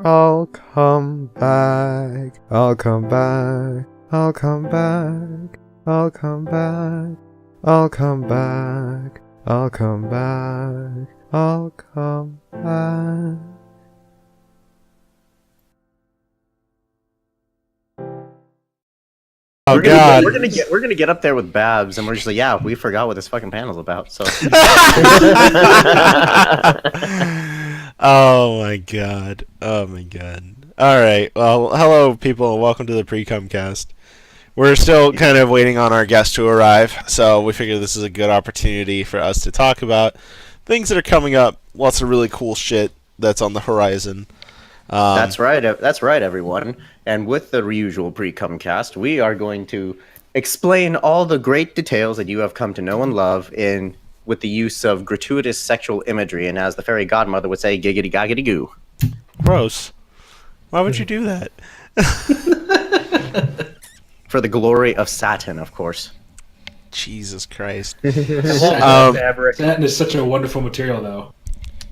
I'll come back. I'll come back. I'll come back. I'll come back. I'll come back. I'll come back. I'll come back. Oh we're God! We're gonna get up there with Babs, and we're just like, yeah, we forgot what this fucking panel's about. So. Oh my God! Oh my God! All right. Well, hello, people, and welcome to the Pre-Cum Cast. We're still kind of waiting on our guest to arrive, so we figure this is a good opportunity for us to talk about things that are coming up. Lots of really cool shit that's on the horizon. That's right. That's right, everyone. And with the usual Pre-Cum Cast, we are going to explain all the great details that you have come to know and love with the use of gratuitous sexual imagery, and as the fairy godmother would say, giggity goggity goo. Gross. Why would you do that? For the glory of Satin, of course. Jesus Christ. Satin is such a wonderful material, though.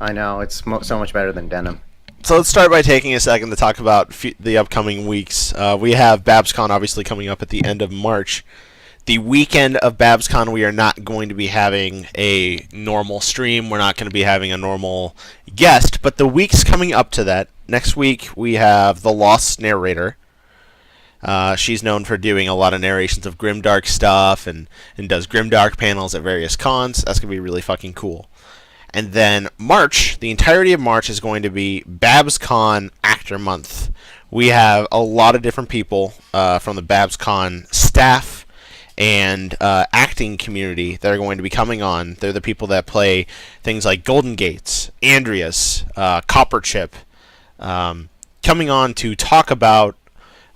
I know, it's so much better than denim. So let's start by taking a second to talk about the upcoming weeks. We have BabsCon obviously coming up at the end of March. The weekend of BabsCon, we are not going to be having a normal stream. We're not going to be having a normal guest. But the weeks coming up to that, next week we have the Lost Narrator. She's known for doing a lot of narrations of grimdark stuff and does grimdark panels at various cons. That's going to be really fucking cool. And then March, the entirety of March is going to be BabsCon Actor Month. We have a lot of different people from the BabsCon staff and acting community that are going to be coming on. They're the people that play things like Golden Gates, Andreas, Copperchip, coming on to talk about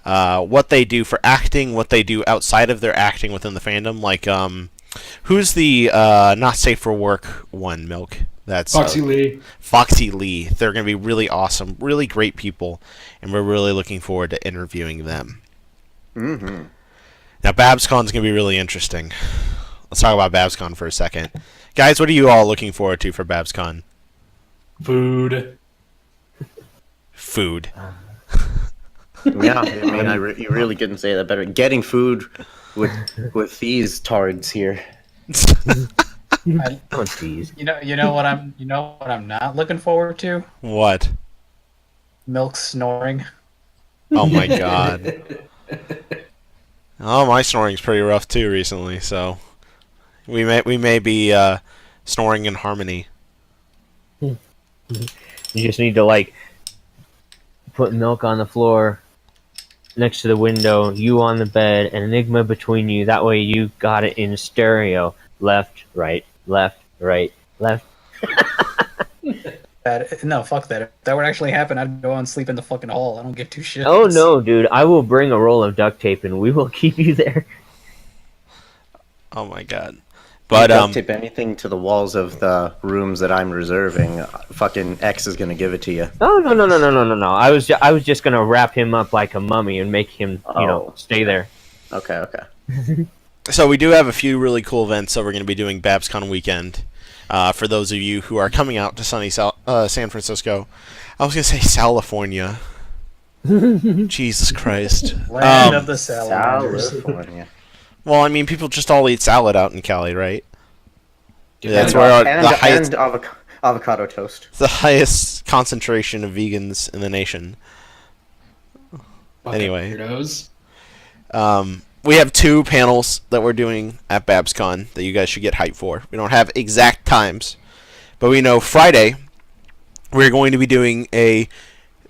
what they do for acting, what they do outside of their acting within the fandom. Like, who's the not safe for work one, Milk? That's Foxy Lee. Foxy Lee. They're going to be really awesome, really great people, and we're really looking forward to interviewing them. Mm-hmm. Now, BabsCon's going to be really interesting. Let's talk about BabsCon for a second. Guys, what are you all looking forward to for BabsCon? Food. Food. Yeah, I mean, you really couldn't say that better. Getting food with these tards here. You know what I'm not looking forward to? What? Milk snoring. Oh my God. Oh, my snoring's pretty rough too recently, so we may be snoring in harmony. You just need to put Milk on the floor next to the window, you on the bed, and Enigma between you. That way you got it in stereo. Left, right, left, right, left. No, fuck that. If that would actually happen, I'd go and sleep in the fucking hall. I don't give two shits. Oh no, dude. I will bring a roll of duct tape and we will keep you there. Oh my God. But duct tape anything to the walls of the rooms that I'm reserving. Fucking X is gonna give it to you. Oh no. I was just gonna wrap him up like a mummy and make him, stay there. Okay. So we do have a few really cool events that we're going to be doing BabsCon weekend. For those of you who are coming out to sunny San Francisco. I was going to say California. Jesus Christ. Land of the salamanders. California. Well, I mean, people just all eat salad out in Cali, right? That's And, where and, the highest, and avocado toast. the highest concentration of vegans in the nation. Fucking Anyway. weirdos. We have 2 panels that we're doing at BabsCon that you guys should get hyped for. We don't have exact times, but we know Friday we're going to be doing a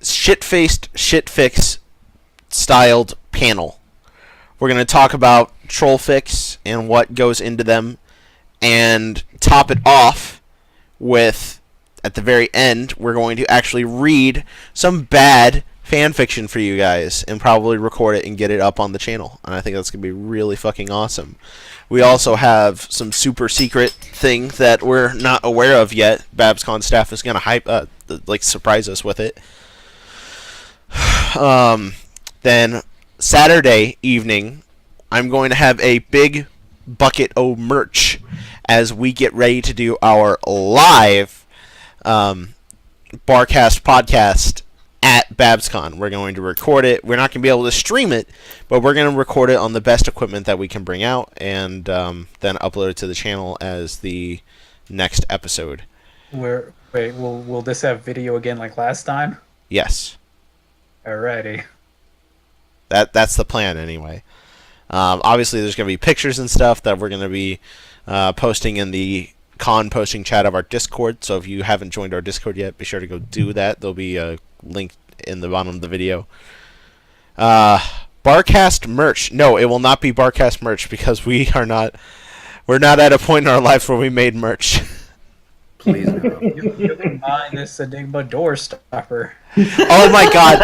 shit-faced, shit-fix styled panel. We're going to talk about troll fix and what goes into them, and top it off with, at the very end, we're going to actually read some bad fan fiction for you guys and probably record it and get it up on the channel. And I think that's going to be really fucking awesome. We also have some super secret thing that we're not aware of yet. BabsCon staff is going to surprise us with it. Then Saturday evening, I'm going to have a big bucket of merch as we get ready to do our live Barcast podcast at BabsCon. We're going to record it. We're not going to be able to stream it, but we're going to record it on the best equipment that we can bring out, and then upload it to the channel as the next episode. Will this have video again like last time? Yes. Alrighty. That's the plan anyway. Obviously, there's going to be pictures and stuff that we're going to be posting in the con posting chat of our Discord. So if you haven't joined our Discord yet, be sure to go do that. There'll be a link in the bottom of the video. Barcast merch. No, it will not be Barcast merch because we're not at a point in our life where we made merch. Please no. You can buy this Enigma door stopper. Oh my god.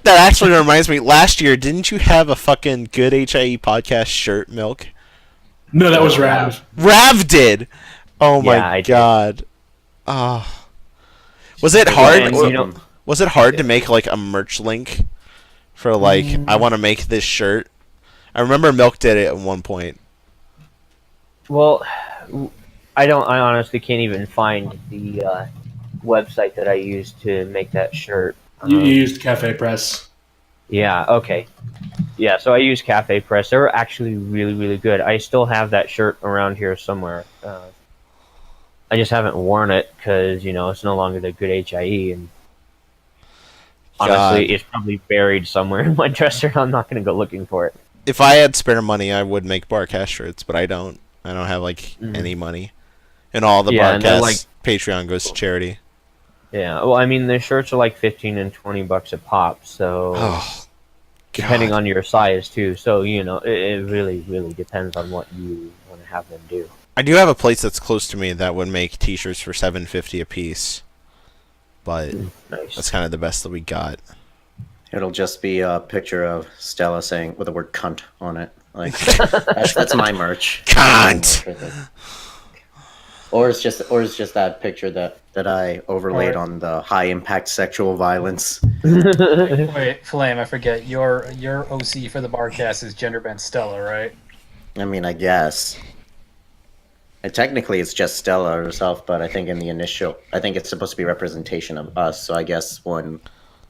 That actually reminds me, last year, didn't you have a fucking Good HIE podcast shirt, Milk? No, that was Rav. Rav did! Oh my I god. Oh. Was it hard? And, you know, Was it hard to make like a merch link for like, I want to make this shirt? I remember Milk did it at one point. well, I honestly can't even find the website that I used to make that shirt. You used Cafe Press. Yeah, okay. Yeah, so I use Cafe Press. They were actually really, really good. I still have that shirt around here somewhere. I just haven't worn it because, it's no longer the Good HIE. And honestly, it's probably buried somewhere in my dresser. I'm not going to go looking for it. If I had spare money, I would make Barcast shirts, but I don't. I don't have like any money. And all the Barcast Patreon goes to charity. Yeah, well, I mean, the shirts are like $15 and $20 a pop, so depending on your size too. So it really, really depends on what you want to have them do. I do have a place that's close to me that would make T-shirts for $7.50 a piece, but Nice. that's kind of the best that we got. It'll just be a picture of Stella saying with the word "cunt" on it. Like that's my merch. Cunt. Or it's just that picture that I overlaid on the high impact sexual violence. Wait, Flame, I forget. Your OC for the Barcast is gender bent Stella, right? I mean, I guess. And technically, it's just Stella herself, but I think it's supposed to be representation of us. So I guess when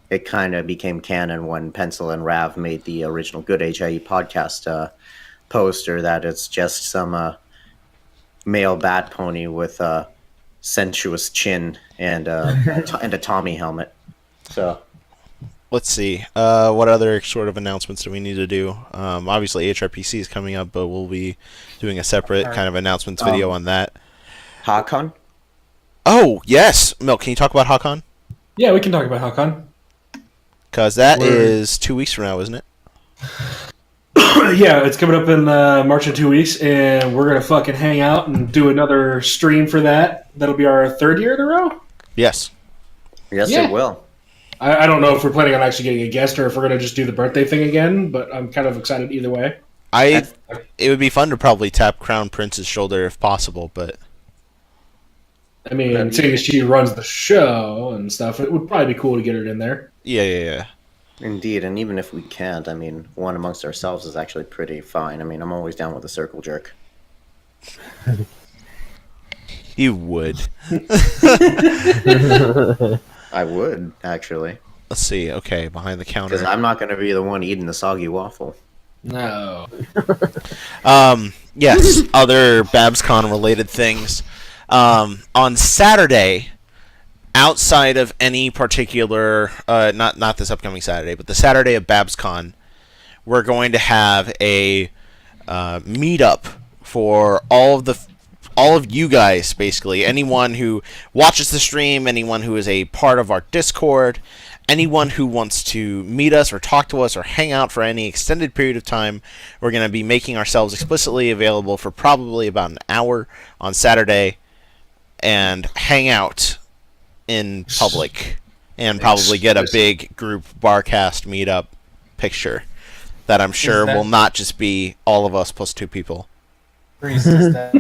it kind of became canon when Pencil and Rav made the original Good HIE podcast poster, that it's just some male bat pony with a sensuous chin and and a Tommy helmet. So Let's see. What other sort of announcements do we need to do? Obviously, HRPC is coming up, but we'll be doing a separate kind of announcements video on that. Hakon? Oh, yes! Milk, can you talk about Hakon? Yeah, we can talk about Hakon. Because that is 2 weeks from now, isn't it? Yeah, it's coming up in March in 2 weeks, and we're gonna fucking hang out and do another stream for that. That'll be our third year in a row. Yes. Yes, Yeah. it will. I don't know if we're planning on actually getting a guest or if we're gonna just do the birthday thing again, but I'm kind of excited either way. It would be fun to probably tap Crown Prince's shoulder if possible, but I mean, seeing as she runs the show and stuff, it would probably be cool to get her in there. yeah. Indeed, and even if we can't, I mean, one amongst ourselves is actually pretty fine. I mean, I'm always down with a circle jerk. You would. I would, actually. Let's see. Okay, behind the counter. Because I'm not going to be the one eating the soggy waffle. No. Yes, other BabsCon related things. On Saturday, outside of any particular, not this upcoming Saturday, but the Saturday of BabsCon, we're going to have a meetup for all of you guys, basically. Anyone who watches the stream, anyone who is a part of our Discord, anyone who wants to meet us or talk to us or hang out for any extended period of time, we're going to be making ourselves explicitly available for probably about an hour on Saturday and hang out in public and probably get a big group Barcast meetup picture that I'm sure will not just be all of us plus two people. Is that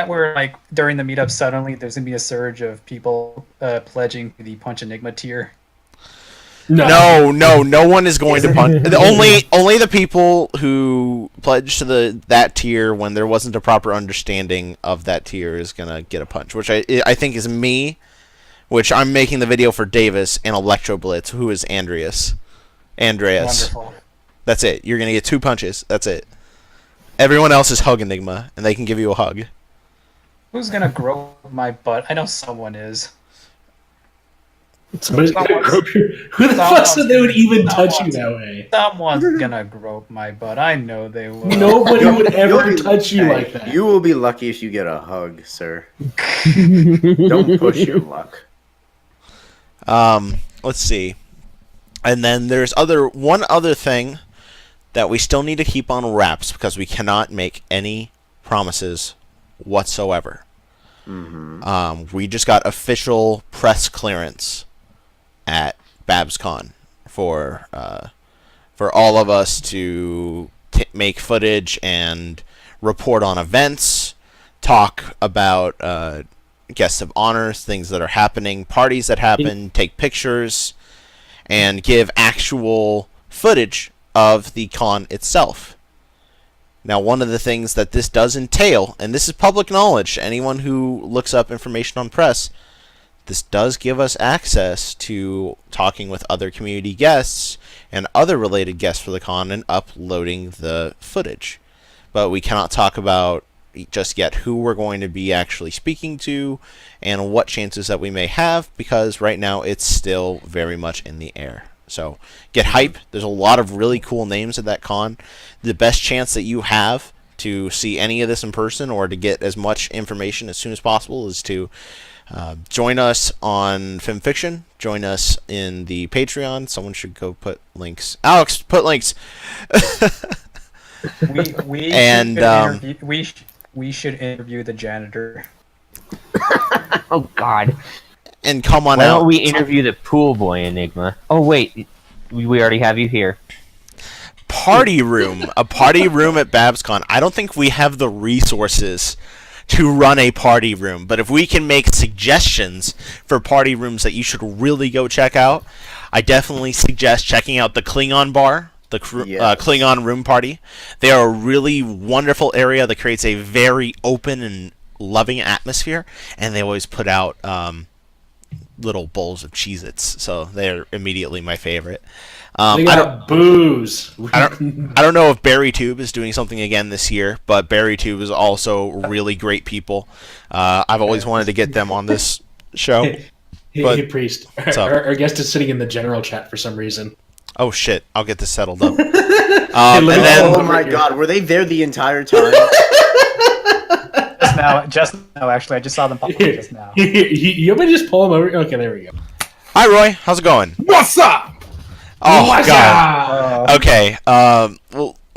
where, like, during the meetup suddenly there's gonna be a surge of people pledging to the Punch Enigma tier? No one is going to punch. Only the people who pledged to that tier when there wasn't a proper understanding of that tier is gonna get a punch, which I think is me, which I'm making the video for Davis, and Electro Blitz, who is Andreas. Wonderful. That's it. You're going to get 2 punches. That's it. Everyone else is Hug Enigma, and they can give you a hug. Who's gonna grope my butt? I know someone is. Somebody's gonna grope your... Who the fuck said they would even touch you that way? Someone's gonna grope my butt. I know they will. Nobody would ever touch you like that. You will be lucky if you get a hug, sir. Don't push your luck. Let's see. And then there's one other thing that we still need to keep on wraps because we cannot make any promises whatsoever. We just got official press clearance at BabsCon for all of us to make footage and report on events, talk about guests of honors, things that are happening, parties that happen, take pictures, and give actual footage of the con itself. Now, one of the things that this does entail, and this is public knowledge, anyone who looks up information on press, this does give us access to talking with other community guests and other related guests for the con and uploading the footage. But we cannot talk about just yet who we're going to be actually speaking to and what chances that we may have, because right now it's still very much in the air. So get hype. There's a lot of really cool names at that con. The best chance that you have to see any of this in person or to get as much information as soon as possible is to join us on FilmFiction. Join us in the Patreon. Someone should go put links. Alex, put links. We should interview the janitor. Oh God. And come on Why out. don't we interview the pool boy Enigma? Oh wait, we already have you here. Party room. A party room at BabsCon. I don't think we have the resources to run a party room, but if we can make suggestions for party rooms that you should really go check out, I definitely suggest checking out the Klingon bar, the Klingon room party. They are a really wonderful area that creates a very open and loving atmosphere, and they always put out little bowls of Cheez-Its, so they're immediately my favorite. They got booze. I don't know if BerryTube is doing something again this year, but BerryTube is also really great people. I've always wanted to get them on this show. Hey, Priest. Our guest is sitting in the general chat for some reason. Oh shit! I'll get this settled up. Oh my God, were they there the entire time? Just now, actually, I just saw them pop up just now. You want me to just pull them over? Okay, there we go. Hi, Roy. How's it going? What's up? Oh, What's God. up? Okay.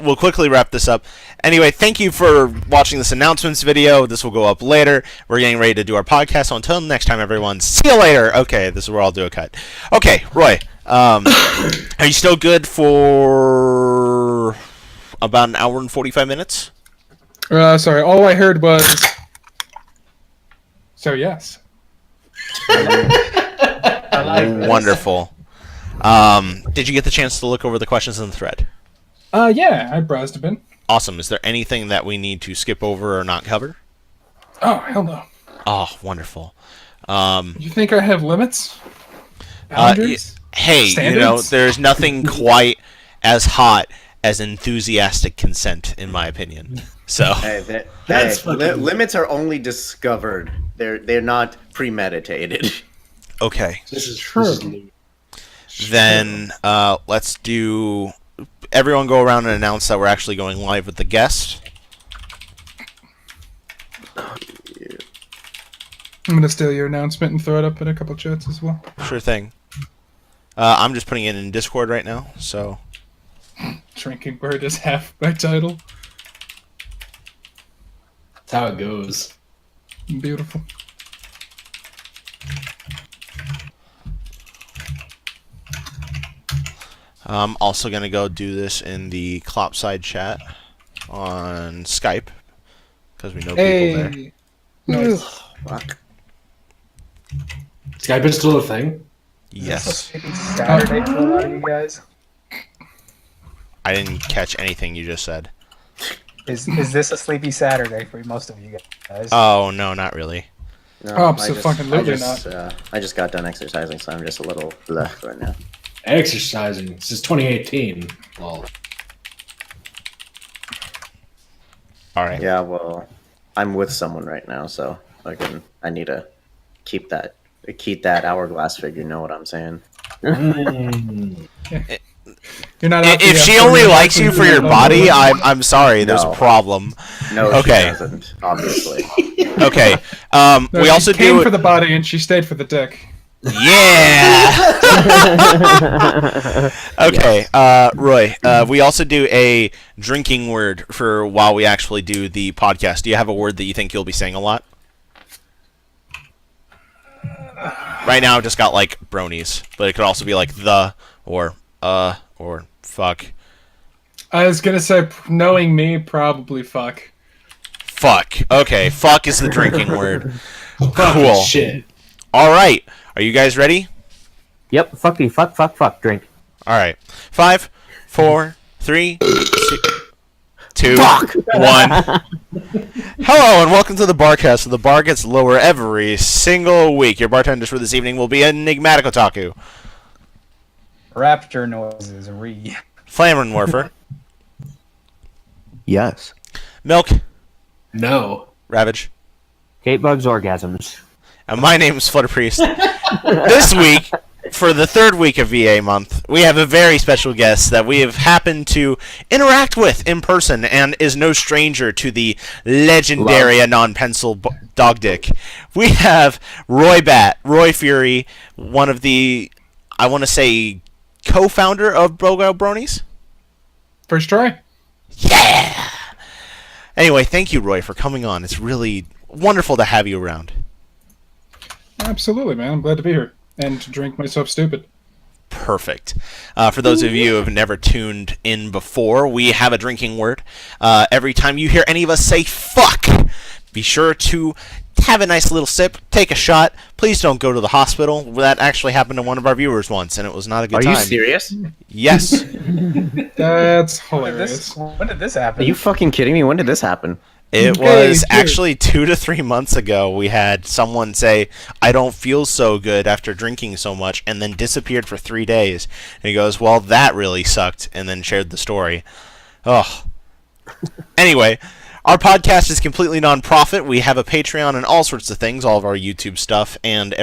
We'll quickly wrap this up. Anyway, thank you for watching this announcements video. This will go up later. We're getting ready to do our podcast. So until next time, everyone. See you later. Okay, this is where I'll do a cut. Okay, Roy. Are you still good for about an hour and 45 minutes? Sorry, all I heard was... So, yes. I like this. Wonderful. Did you get the chance to look over the questions in the thread? Yeah, I browsed a bit. Awesome. Is there anything that we need to skip over or not cover? Oh, hell no. Oh, wonderful. You think I have limits? Boundaries? Hey, Standards? there's nothing quite as hot as enthusiastic consent, in my opinion. So Limits are only discovered. They're not premeditated. okay. This is True. Then let's do. Everyone go around and announce that we're actually going live with the guest. I'm going to steal your announcement and throw it up in a couple chats as well. Sure thing. I'm just putting it in Discord right now, so. Shrinking Bird is half my title. That's how it goes. Beautiful. I'm also going to go do this in the Clopside chat on Skype, because we know people there. Nice. Fuck. Skype is still a thing? Yes. Saturday for a lot of you guys. I didn't catch anything you just said. Is this a sleepy Saturday for most of you guys? Oh, no, not really. No, Oh, I just- absolutely I just got done exercising, so I'm just a little left right now. Exercising. This is 2018. Lol. All right. Yeah, well, I'm with someone right now, so I need to keep that hourglass figure. Know what I'm saying? You're not. If she only likes you for your body, I'm sorry. There's a No. problem. No, Okay. she doesn't. Obviously. Okay. No, We she also came do. for the body and she stayed for the dick. Yeah. Okay, Roy. We also do a drinking word for while we actually do the podcast. Do you have a word that you think you'll be saying a lot? Right now, I've just got like bronies, but it could also be like the or fuck. I was gonna say, knowing me, probably fuck. Fuck. Okay, fuck is the drinking word. Fucking Cool. shit. All right. Are you guys ready? Yep, fuck, drink. All right. 5, 4, 3, 2, 1. Hello and welcome to the Barcast. So the bar gets lower every single week. Your bartenders for this evening will be Enigmatic Otaku, Raptor noises. Re. Flamin' Morpher, Yes. Milk, No. Ravage, Kate Bug's orgasms. and my name is Flutter Priest. This week, for the third week of VA month, we have a very special guest that we have happened to interact with in person and is no stranger to the legendary non-pencil dog dick. We have RoyFury, one of the, I want to say, co-founder of Bogyle Bronies. First try. Yeah! Anyway, thank you, Roy, for coming on. It's really wonderful to have you around. Absolutely, man. I'm glad to be here and to drink myself stupid. Perfect. For those of you who have never tuned in before, we have a drinking word. Every time you hear any of us say fuck, be sure to have a nice little sip, take a shot. Please don't go to the hospital. That actually happened to one of our viewers once, and it was not a good time. Are you serious? Yes. That's When hilarious. did this happen? Are you fucking kidding me? When did this happen? It Hey, was dude. actually 2 to 3 months ago. We had someone say, I don't feel so good after drinking so much, and then disappeared for 3 days. And he goes, well, that really sucked, and then shared the story. Oh. Anyway, our podcast is completely non-profit. We have a Patreon and all sorts of things, all of our YouTube stuff, and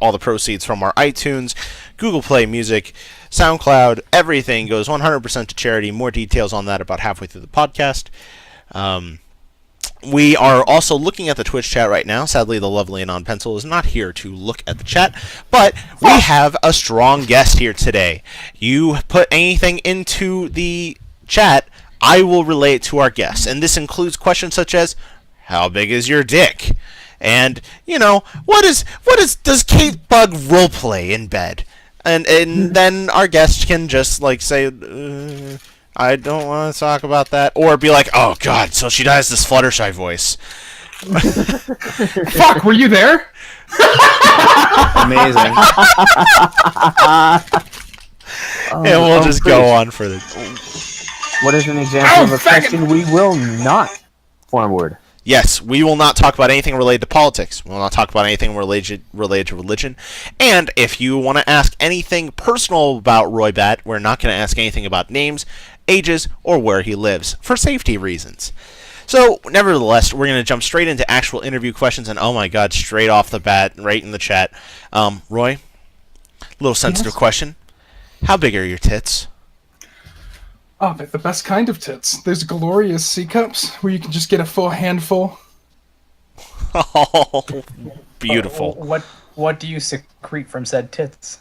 all the proceeds from our iTunes, Google Play Music, SoundCloud, everything goes 100% to charity. More details on that about halfway through the podcast. We are also looking at the Twitch chat right now. Sadly, the lovely Anon Pencil is not here to look at the chat, but we have a strong guest here today. You put anything into the chat, I will relay it to our guests, and this includes questions such as, how big is your dick? And, does Kate Bug roleplay in bed? And then our guest can just, say, I don't want to talk about that. Or be like, oh, God, so she has this Fluttershy voice. Fuck, were you there? Amazing. And we'll just go on for the... What is an example of a faggot! question we will not forward? Yes, we will not talk about anything related to politics. We will not talk about anything related to religion. And if you want to ask anything personal about Roy Bat, we're not going to ask anything about names, ages, or where he lives, for safety reasons. So, nevertheless, we're going to jump straight into actual interview questions, and oh my god, straight off the bat, right in the chat. Roy, little sensitive question. How big are your tits? Oh, they're the best kind of tits. There's glorious C cups where you can just get a full handful. Oh, beautiful. What do you secrete from said tits?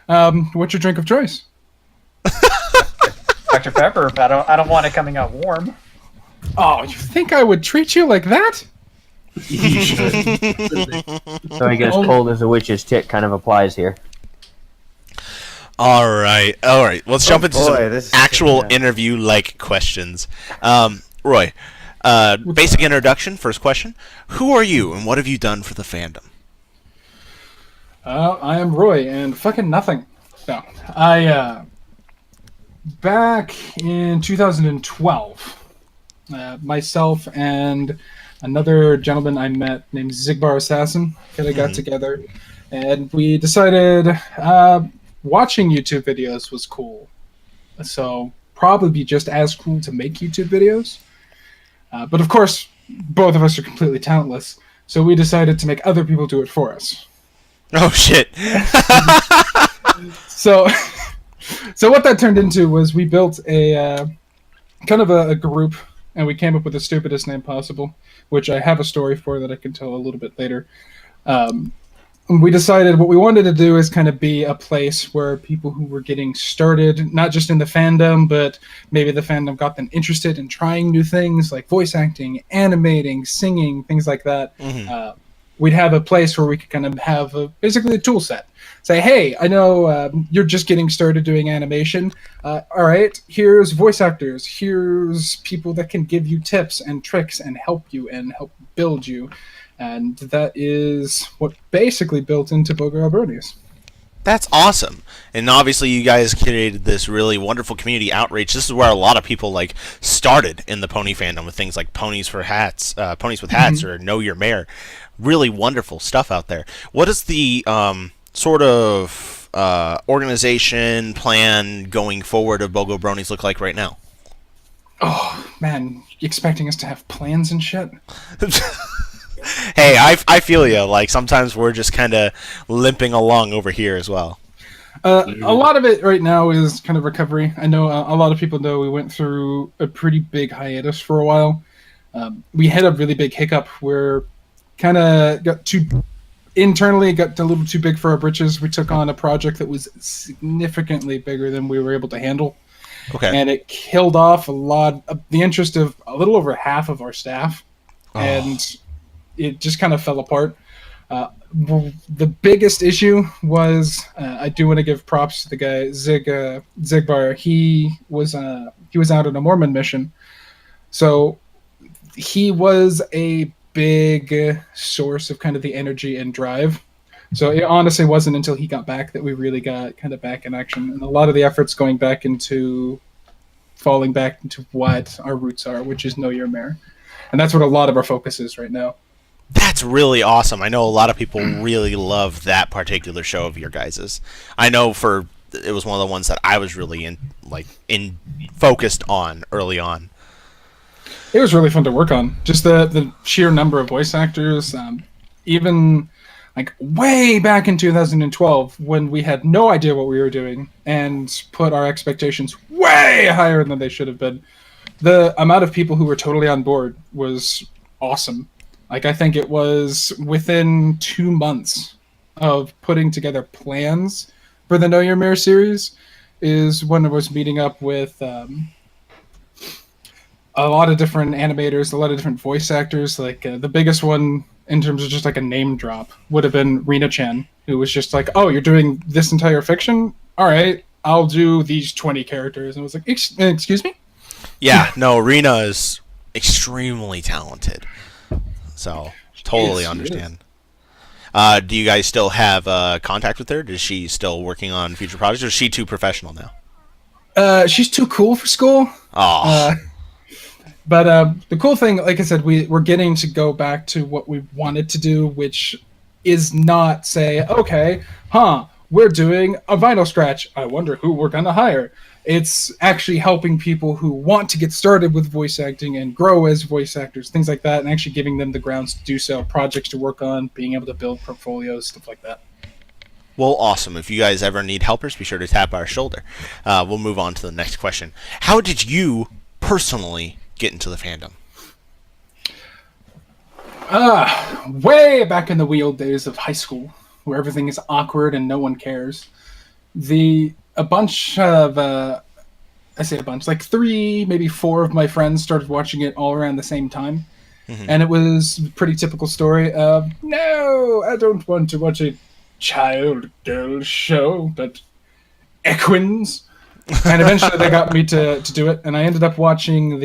What's your drink of choice? Dr. Pepper, but I don't want it coming out warm. Oh, you think I would treat you like that? You should. So I guess cold as a witch's tit kind of applies here. All right. Let's jump into boy, some actual interview-like questions. Roy, basic introduction, first question. Who are you, and what have you done for the fandom? I am Roy, and fucking nothing. No. Back in 2012, myself and another gentleman I met named Zigbar Assassin that I got Mhm. together, and we decided watching YouTube videos was cool. So probably be just as cool to make YouTube videos. But of course, both of us are completely talentless, so we decided to make other people do it for us. Oh shit. So, so what that turned into was we built a kind of a group, and we came up with the stupidest name possible, which I have a story for that I can tell a little bit later. We decided what we wanted to do is kind of be a place where people who were getting started, not just in the fandom, but maybe the fandom got them interested in trying new things like voice acting, animating, singing, things like that. We'd have a place where we could kind of have basically a tool set. Say, hey, I know you're just getting started doing animation. All right, here's voice actors. Here's people that can give you tips and tricks and help build you. And that is what basically built into Bogyle Bronies. That's awesome. And obviously you guys created this really wonderful community outreach. This is where a lot of people like started in the pony fandom with things like ponies with hats or Know Your Mare. Really wonderful stuff out there. What is the sort of organization plan going forward of Bogyle Bronies look like right now? Oh, man, you expecting us to have plans and shit? Hey, I feel you. Like, sometimes we're just kind of limping along over here as well. A lot of it right now is kind of recovery. I know a lot of people know we went through a pretty big hiatus for a while. We had a really big hiccup where kind of got a little too big for our britches. We took on a project that was significantly bigger than we were able to handle. Okay. And it killed off a lot of the interest of a little over half of our staff. Oh. And it just kind of fell apart. The biggest issue was I do want to give props to the guy Zigbar. He was out on a Mormon mission, so he was a big source of kind of the energy and drive. So it honestly wasn't until he got back that we really got kind of back in action, and a lot of the efforts falling back into what our roots are, which is Know Your Mare, and that's what a lot of our focus is right now. That's really awesome. I know a lot of people really love that particular show of your guys's. I know it was one of the ones that I was really focused on early on. It was really fun to work on. Just the sheer number of voice actors, even like way back in 2012 when we had no idea what we were doing and put our expectations way higher than they should have been. The amount of people who were totally on board was awesome. Like, I think it was within 2 months of putting together plans for the Know Your Mare series is when I was meeting up with a lot of different animators, a lot of different voice actors. Like, the biggest one in terms of just like a name drop would have been Rena-chan, who was just like, oh, you're doing this entire fiction? All right, I'll do these 20 characters. And I was like, excuse me? Yeah, no, Rena is extremely talented. So, totally understand. Do you guys still have contact with her? Is she still working on future projects, or is she too professional now? She's too cool for school. Oh. But the cool thing, like I said, we're getting to go back to what we wanted to do, which is not say, okay, we're doing a vinyl scratch. I wonder who we're going to hire. It's actually helping people who want to get started with voice acting and grow as voice actors, things like that, and actually giving them the grounds to do so, projects to work on, being able to build portfolios, stuff like that. Well, awesome. If you guys ever need helpers, be sure to tap our shoulder. We'll move on to the next question. How did you personally get into the fandom? Way back in the wee old days of high school, where everything is awkward and no one cares. A bunch of, I say a bunch, like 3, maybe 4 of my friends started watching it all around the same time. Mm-hmm. And it was a pretty typical story of, no, I don't want to watch a child girl show, but equins. And eventually they got me to do it, and I ended up watching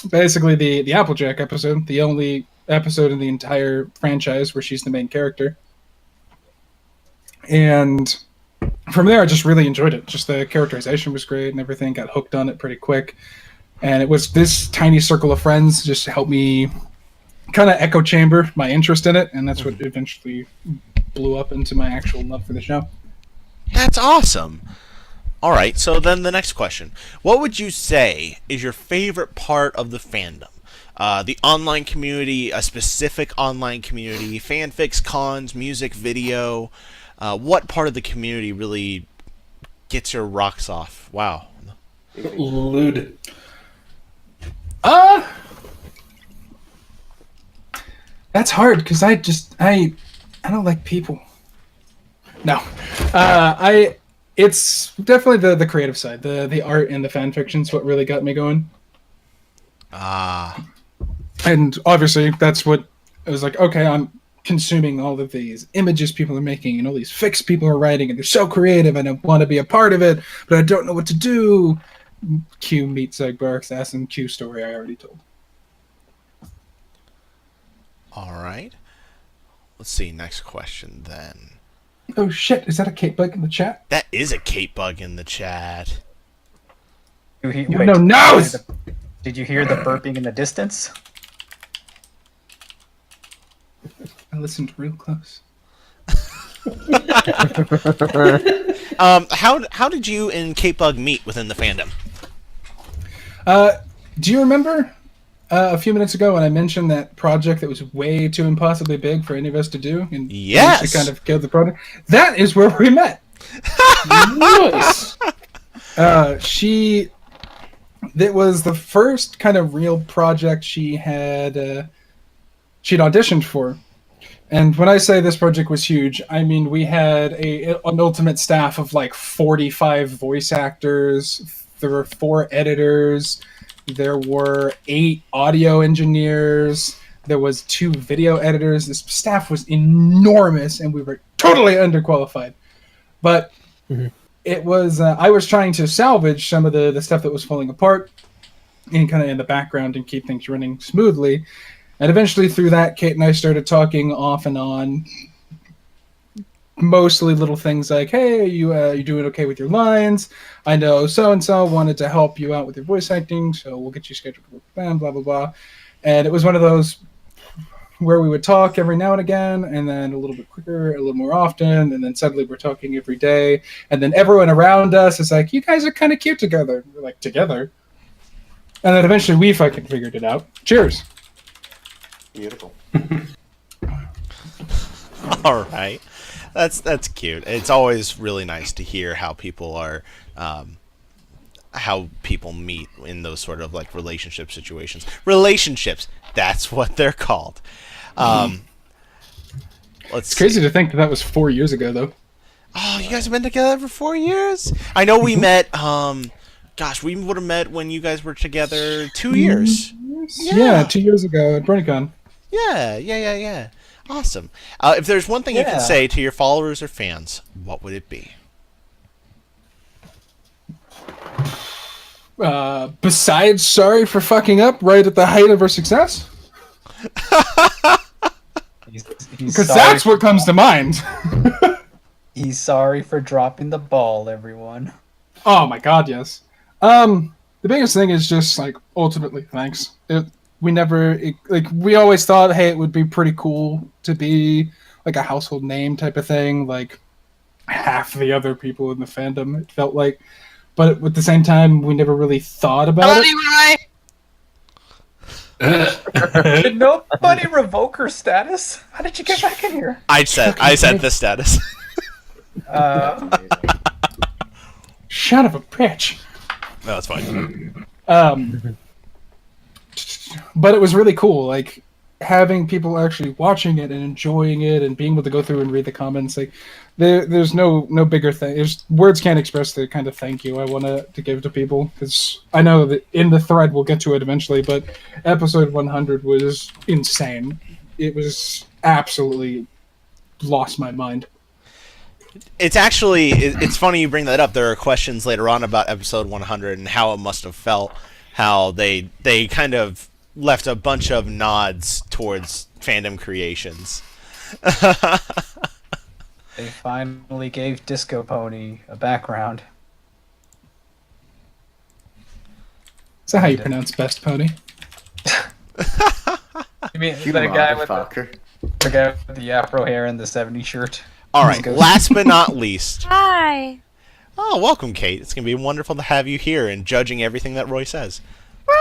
basically the Applejack episode, the only episode in the entire franchise where she's the main character. And from there, I just really enjoyed it. Just the characterization was great and everything. Got hooked on it pretty quick. And it was this tiny circle of friends just helped me kind of echo chamber my interest in it, and that's what eventually blew up into my actual love for the show. That's awesome. All right, so then the next question. What would you say is your favorite part of the fandom? The online community, a specific online community, fanfics, cons, music, video. What part of the community really gets your rocks off? Wow. Lewd. That's hard because I don't like people. No, it's definitely the creative side, the art and the fan fiction's what really got me going. And obviously that's what I was like. Okay, I'm consuming all of these images people are making and all these fics people are writing, and they're so creative, and I want to be a part of it, but I don't know what to do. Q meet Zeg Barcast and Q story I already told. All right. Let's see. Next question then. Oh shit! Is that a Kate bug in the chat? That is a Kate bug in the chat. Wait, No nose! Did you hear the burping in the distance? I listened real close. How did you and Kate Bug meet within the fandom? Do you remember a few minutes ago when I mentioned that project that was way too impossibly big for any of us to do? And Yes! to kind of kill the project? That is where we met. Nice. It was the first kind of real project she'd auditioned for. And when I say this project was huge, I mean we had an ultimate staff of like 45 voice actors. There were 4 editors. There were 8 audio engineers. There was 2 video editors. This staff was enormous, and we were totally underqualified. But it was I was trying to salvage some of the stuff that was falling apart, and kind of in the background, and keep things running smoothly. And eventually through that, Kate and I started talking off and on. Mostly little things like, hey, you doing okay with your lines? I know so-and-so wanted to help you out with your voice acting, so we'll get you scheduled to work with them, blah, blah, blah. And it was one of those where we would talk every now and again, and then a little bit quicker, a little more often, and then suddenly we're talking every day. And then everyone around us is like, you guys are kind of cute together. We're like, together? And then eventually we fucking figured it out. Cheers. Beautiful. All right. That's cute. It's always really nice to hear how people are, how people meet in those sort of like relationship situations. Relationships. That's what they're called. It's crazy to think that was 4 years ago, though. Oh, you guys have been together for 4 years? I know we met. Gosh, we would have met when you guys were together 2 years. Yeah, 2 years ago at BronyCon. Yeah. Awesome. If there's one thing you can say to your followers or fans, what would it be? Besides, sorry for fucking up right at the height of our success. Because that's what comes to mind. He's sorry for dropping the ball, everyone. Oh my god, yes. The biggest thing is just like ultimately thanks. We always thought, hey, it would be pretty cool to be like a household name type of thing, like half the other people in the fandom, it felt like. But at the same time, we never really thought about it. Did nobody revoke her status? How did you get back in here? I said the status. Shut up, a bitch. No, it's fine. But it was really cool, like having people actually watching it and enjoying it and being able to go through and read the comments. Like there's no bigger thing. Words can't express the kind of thank you I want to give to people, because I know that in the thread we'll get to it eventually, but episode 100 was insane. It was absolutely lost my mind. It's actually it's funny you bring that up. There are questions later on about episode 100 and how it must have felt, how they kind of left a bunch of nods towards fandom creations. They finally gave Disco Pony a background. Is that how you pronounce best pony? You mean You the guy with motherfucker. the guy with the afro hair and the '70s shirt? All right, last but not least. Hi. Oh, welcome, Kate. It's going to be wonderful to have you here and judging everything that Roy says.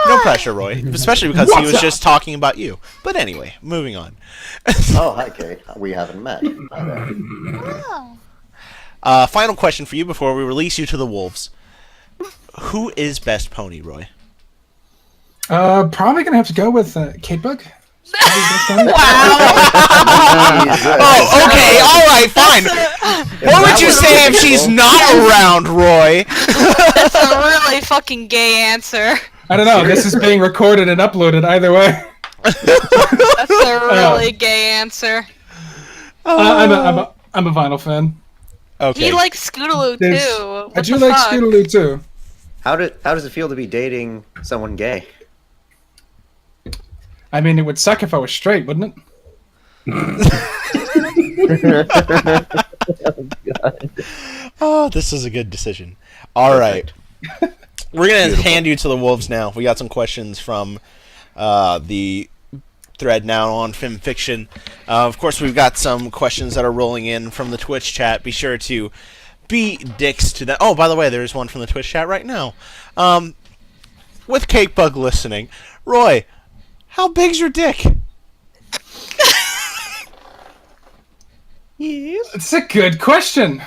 No pressure, Roy, especially because he was just talking about you. But anyway, moving on. Oh, hi, Kate. We haven't met. Hi there. Oh. Final question for you before we release you to the wolves. Who is best pony, Roy? Probably gonna have to go with Kate Bug. Oh, okay, all right, fine. What would you say if she's not around, Roy? That's a really fucking gay answer. I don't know. This is being recorded and uploaded either way. That's a really gay answer. I'm a vinyl fan. Okay. He likes Scootaloo There's- too. I do like Scootaloo too. How does it feel to be dating someone gay? I mean, it would suck if I was straight, wouldn't it? Oh, this is a good decision. All right. We're going to hand you to the wolves now. We got some questions from the thread now on Film Fiction. Of course, we've got some questions that are rolling in from the Twitch chat. Be sure to be dicks to them. Oh, by the way, there's one from the Twitch chat right now. With Cake Bug listening, Roy, how big's your dick? It's a good question.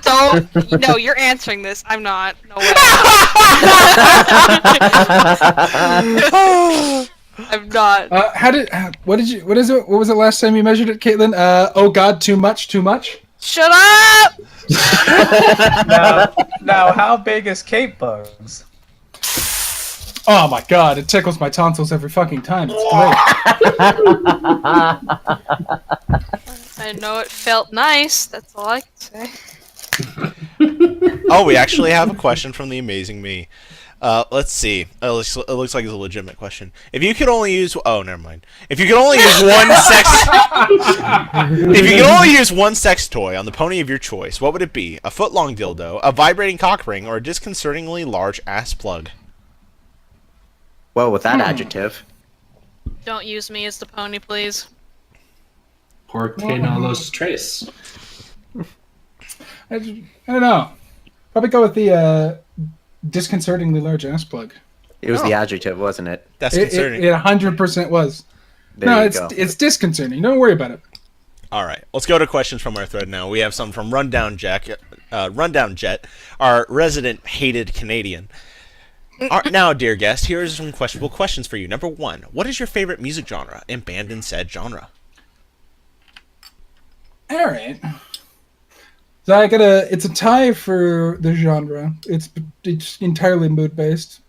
No, you're answering this. I'm not. No way. I'm not. What was it last time you measured it, Caitlin? Oh God, too much. Shut up! Now, how big is Kate Bug's? Oh my God, it tickles my tonsils every fucking time. It's great. I know it felt nice. That's all I can say. Oh, we actually have a question from the amazing me. Let's see. It looks like it's a legitimate question. If you could only use... Oh, never mind. If you could only use one sex... If you could only use one sex toy on the pony of your choice, what would it be? A foot-long dildo, a vibrating cock ring, or a disconcertingly large ass plug? Well, with that adjective. Don't use me as the pony, please. Or que no los tres. I don't know. Probably go with the disconcertingly large ass plug. It was the adjective, wasn't it? That's It concerning. 100% was. There you it's go. it's disconcerting. Don't worry about it. All right, let's go to questions from our thread now. We have some from Rundown Jet, our resident hated Canadian. Now, dear guest, here are some questionable questions for you. Number 1, what is your favorite music genre and band in said genre? All right. So it's a tie for the genre. It's entirely mood based.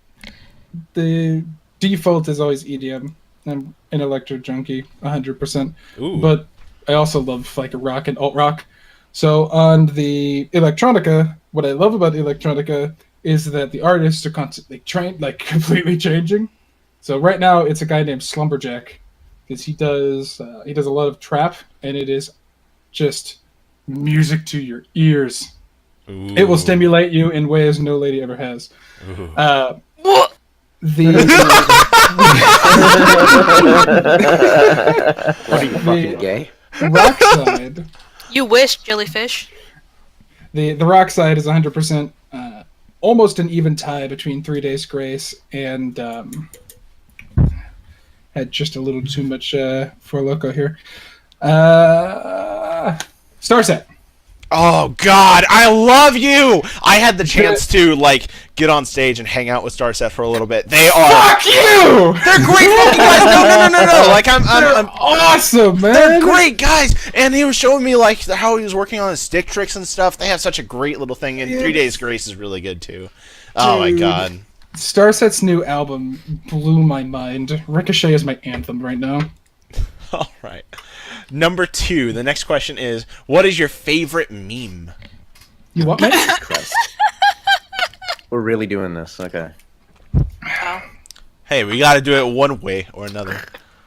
The default is always EDM. I'm an electro junkie, 100%. Ooh. But I also love like rock and alt rock. So on the electronica, what I love about electronica is that the artists are constantly completely changing. So right now it's a guy named Slumberjack, because he does a lot of trap, and it is just music to your ears. Ooh. It will stimulate you in ways no lady ever has. Ooh. What are you, fucking gay? rock side. You wish, jellyfish. The rock side is 100% almost an even tie between 3 Days Grace and had just a little too much for Loco here. Starset. Oh God, I love you! I had the chance to get on stage and hang out with Starset for a little bit. They are Fuck you! They're great fucking guys. No. I'm Awesome, man. They're great guys, and he was showing me how he was working on his stick tricks and stuff. They have such a great little thing, and 3 Days Grace is really good too. Oh my God. Starset's new album blew my mind. Ricochet is my anthem right now. All right. Number 2. The next question is, what is your favorite meme? You what, man? Christ. We're really doing this. Okay. Wow. Hey, we got to do it one way or another.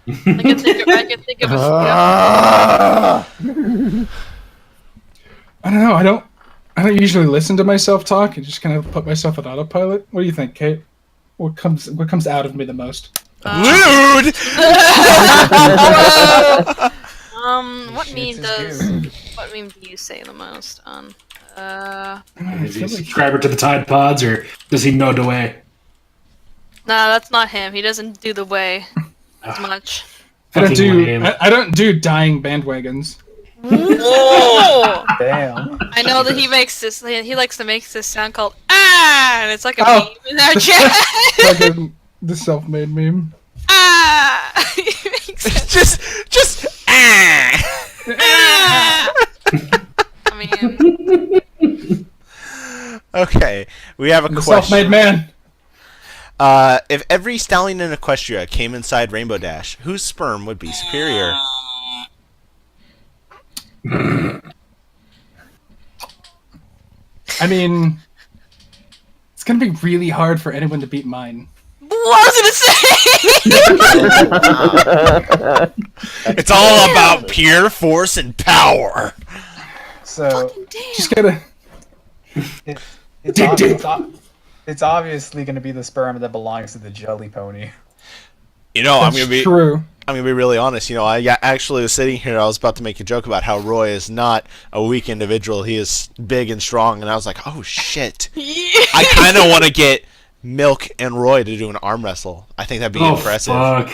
I can think of a I don't know. I don't usually listen to myself talk. I just kind of put myself on autopilot. What do you think, Kate? what comes out of me the most. Lewd! What meme do you say the most on? Is he a subscriber to the Tide Pods, or does he know the way? Nah, that's not him. He doesn't do the way as much. I don't do lame. I don't do dying bandwagons. Whoa! Damn. I know that he makes this. He likes to make this sound called ah, and it's like a Oh. meme in our chat. Fucking the self-made meme. Ah! He makes it. just ah. Ah! I mean, Okay, we have a The question. self-made man. If every stallion in Equestria came inside Rainbow Dash, whose sperm would be superior? I mean, it's gonna be really hard for anyone to beat mine. what was I gonna say? It's all about pure force and power. So Damn. Just gotta. it's obviously going to be the sperm that belongs to the jelly pony. You know, That's true. I'm gonna be really honest. You know, I actually was sitting here. I was about to make a joke about how Roy is not a weak individual. He is big and strong, and I was like, oh shit. I kind of want to get Milk and Roy to do an arm wrestle. I think that'd be impressive. Fuck.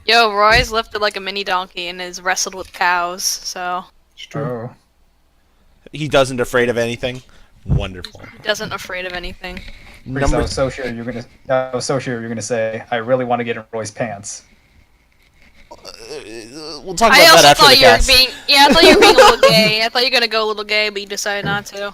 Yo, Roy's lifted like a mini donkey and has wrestled with cows. So Oh. He doesn't afraid of anything. Wonderful. he doesn't afraid of anything. I was so sure you're gonna say, I really want to get in Roy's pants. We'll talk I about also that after thought the you were cast. being I thought you were being a little gay. I thought you were gonna go a little gay, but you decided not to.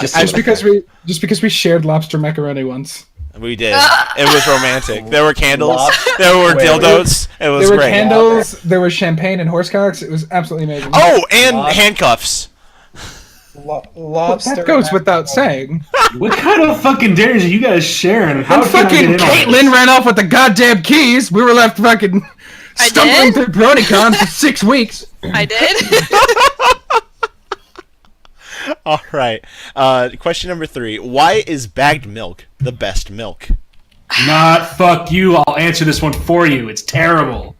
Just because we shared lobster macaroni once. We did. It was romantic. There were candles. Lob- There were Wait, dildos. It was There were great. candles. There was champagne and horsecocks. It was absolutely amazing. Oh, and Lob- handcuffs. Lobster. That goes without saying. What kind of fucking dinners are you guys sharing? How And can I get fucking in on Caitlin this? ran off with the goddamn keys. We were left fucking I stumbling did? through BronyCon for 6 weeks. I did. All right. Question number 3. Why is bagged milk the best milk? Not fuck you. I'll answer this one for you. It's terrible.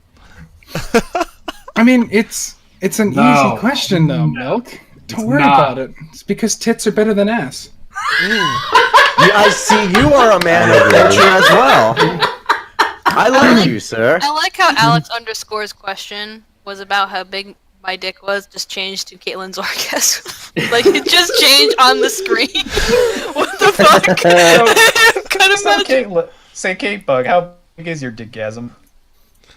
I mean, it's an No. easy question though, Milk. Don't It's worry not. about it. It's because tits are better than ass. I see you are a man of adventure as well. I like you, sir. I like how Alex underscores question was about how big my dick was, just changed to Caitlin's orgasm. Like it just changed on the screen. What the fuck? Kind of imagine. Say Kate Bug, how big is your dickgasm?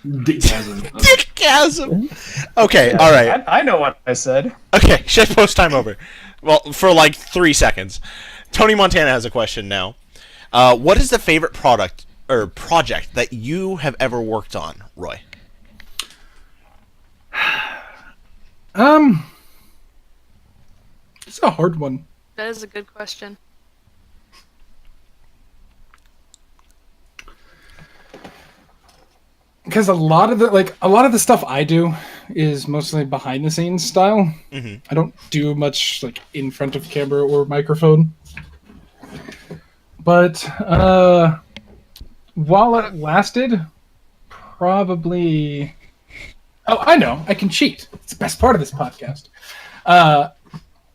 Dickgasm. Okay, all right. I know what I said. Okay, shitpost time over. Well, for like 3 seconds. Tony Montana has a question now. What is the favorite product or project that you have ever worked on, Roy? It's a hard one. That is a good question. Because a lot of the stuff I do is mostly behind the scenes style. Mhm. I don't do much like in front of camera or microphone. But while it lasted, probably. Oh, I know. I can cheat. It's the best part of this podcast.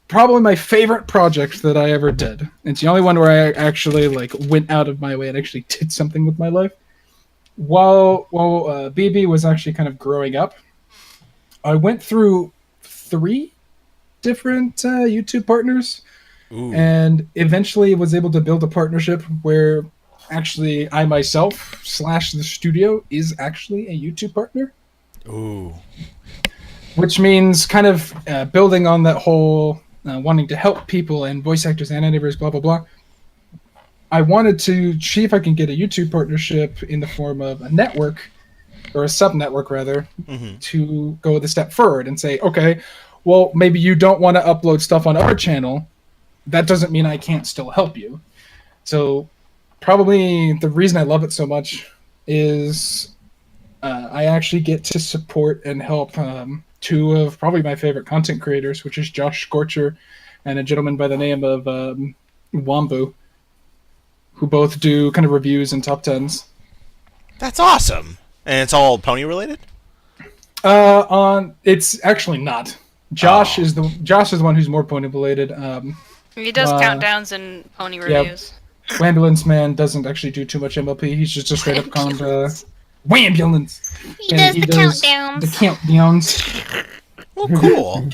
Probably my favorite project that I ever did. It's the only one where I actually like went out of my way and actually did something with my life. While BB was actually kind of growing up, I went through 3 different YouTube partners, Ooh. and eventually was able to build a partnership where actually I myself / the studio is actually a YouTube partner, Ooh. which means kind of building on that whole wanting to help people and voice actors and animators, blah blah blah. I wanted to see if I can get a YouTube partnership in the form of a network, or a sub-network rather, Mhm. to go the step forward and say, okay, well, maybe you don't want to upload stuff on our channel. That doesn't mean I can't still help you. So probably the reason I love it so much is I actually get to support and help 2 of probably my favorite content creators, which is Josh Scorcher and a gentleman by the name of Wambu. who both do kind of reviews and top 10s. That's awesome. And it's all pony related? It's actually not. Josh is the one who's more pony related. He does countdowns and pony reviews. Wambulance Man doesn't actually do too much MLP. He's just a straight up Wambulance. He does the countdowns. The countdowns. Well, cool.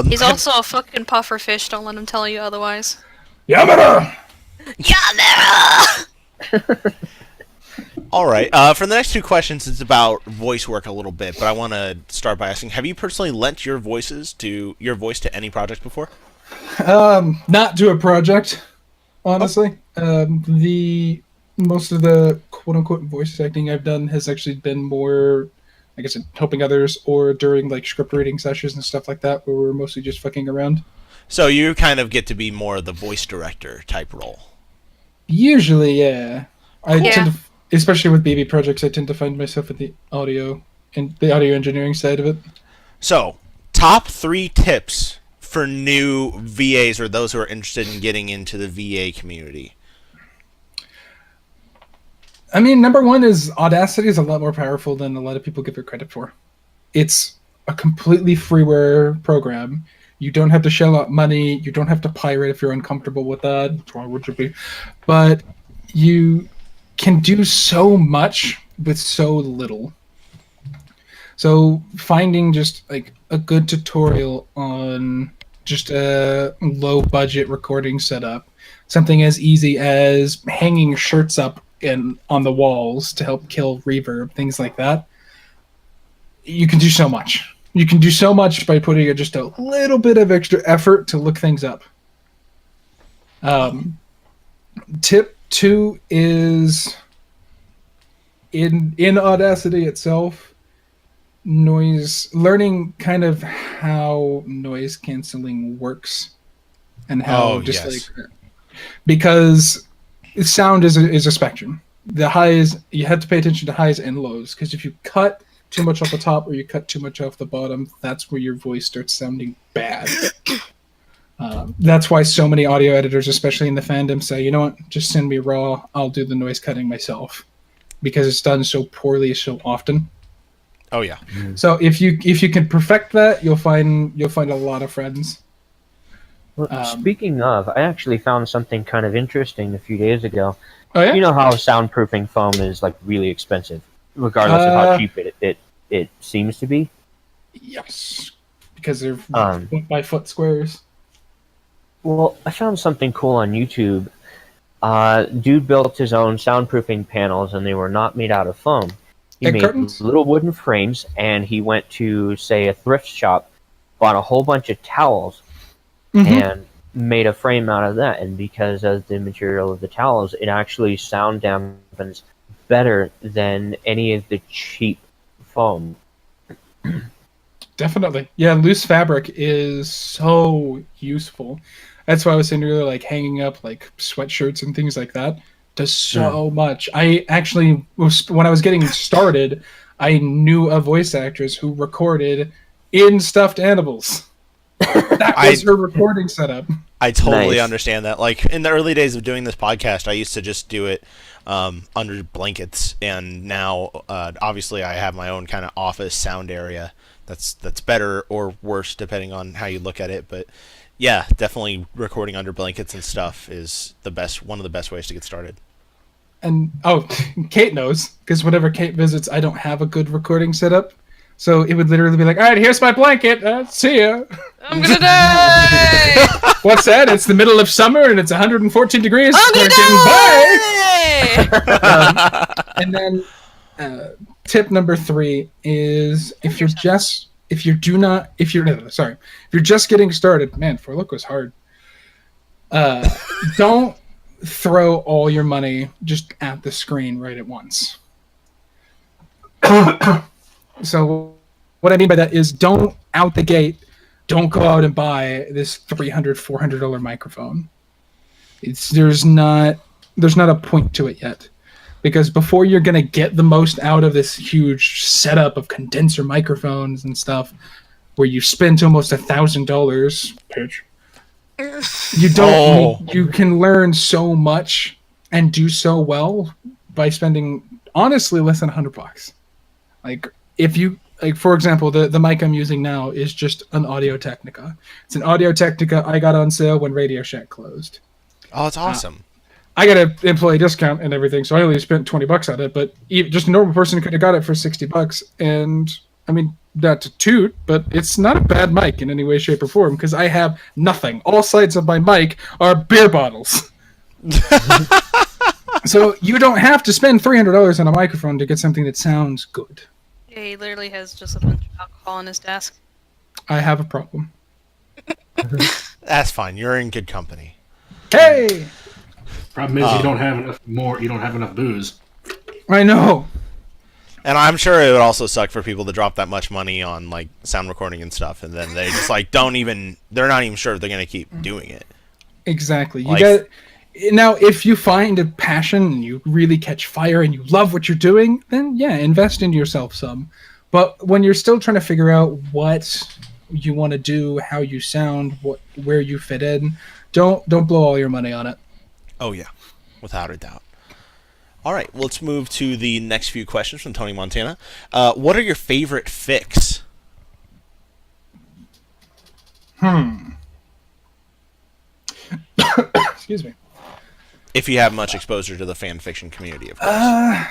He's also a fucking puffer fish. Don't let him tell you otherwise. Yamada! Yamada! All right. For the next two questions, it's about voice work a little bit, but I want to start by asking: have you personally lent your voice to any project before? Not to a project, honestly. The most of the quote unquote voice acting I've done has actually been more, I guess, helping others or during like script reading sessions and stuff like that, where we're mostly just fucking around. So you kind of get to be more the voice director type role. Usually, yeah. I tend to, especially with baby projects, I tend to find myself at the audio engineering side of it. So, top 3 tips for new VAs or those who are interested in getting into the VA community. I mean, number one is Audacity is a lot more powerful than a lot of people give it credit for. It's a completely freeware program. You don't have to shell out money. You don't have to pirate if you're uncomfortable with that. Why would you be? But you can do so much with so little. So finding just like a good tutorial on just a low budget recording setup, something as easy as hanging shirts up on the walls to help kill reverb, things like that. You can do so much. You can do so much by putting just a little bit of extra effort to look things up. Tip 2 is in Audacity itself, learning kind of how noise canceling works and how because sound is a spectrum. The highs, you have to pay attention to highs and lows, because if you cut too much off the top or you cut too much off the bottom, that's where your voice starts sounding bad. That's why so many audio editors, especially in the fandom, say, you know what, just send me raw, I'll do the noise cutting myself, because it's done so poorly so often. Oh yeah. So if you can perfect that, you'll find a lot of friends. Well, speaking of, I actually found something kind of interesting a few days ago. Oh yeah? You know how soundproofing foam is like really expensive, regardless of how cheap it seems to be. Yes, because they're foot by foot squares. Well, I found something cool on YouTube. Dude built his own soundproofing panels, and they were not made out of foam. He made curtains? little wooden frames, and he went to, say, a thrift shop, bought a whole bunch of towels, and made a frame out of that. And because of the material of the towels, it actually sound dampens better than any of the cheap foam. Definitely. Yeah, loose fabric is so useful. That's why I was saying earlier, like hanging up like sweatshirts and things like that does so much. I actually, when I was getting started, I knew a voice actress who recorded in stuffed animals. That was her recording setup. I totally understand that. Like in the early days of doing this podcast, I used to just do it under blankets, and now obviously I have my own kind of office sound area. That's better or worse depending on how you look at it, but yeah, definitely recording under blankets and stuff is one of the best ways to get started. And Kate knows, because whenever Kate visits, I don't have a good recording setup. So it would literally be like, all right, here's my blanket. See ya. I'm gonna die. What's that? It's the middle of summer and it's 114 degrees. I'm gonna die. Bye. And then tip number 3 is if you're just getting started, man, For Look was hard. Don't throw all your money just at the screen right at once. So what I mean by that is don't out the gate, don't go out and buy this $300, $400 microphone. There's not a point to it yet. Because before you're going to get the most out of this huge setup of condenser microphones and stuff, where you spend almost $1,000, pitch, you can learn so much and do so well by spending honestly less than $100. Like if you like, for example, the mic I'm using now is just an Audio Technica. It's an Audio Technica I got on sale when Radio Shack closed. Oh, it's awesome. I got an employee discount and everything, so I only spent $20 on it. But just a normal person could have got it for $60. And I mean, not to toot, but it's not a bad mic in any way, shape, or form because I have nothing. All sides of my mic are beer bottles. So you don't have to spend $300 on a microphone to get something that sounds good. Yeah, he literally has just a bunch of alcohol on his desk. I have a problem. That's fine. You're in good company. Hey, Problem is, you don't have enough more. You don't have enough booze. I know. And I'm sure it would also suck for people to drop that much money on like sound recording and stuff, and then they just like they're not even sure if they're gonna keep doing it. Exactly. You Like- got now. If you find a passion and you really catch fire and you love what you're doing, then yeah, invest into yourself some. But when you're still trying to figure out what you want to do, how you sound, where you fit in, don't blow all your money on it. Oh yeah, without a doubt. All right, let's move to the next few questions from Tony Montana. What are your favorite fics? Excuse me. If you have much exposure to the fan fiction community, of course.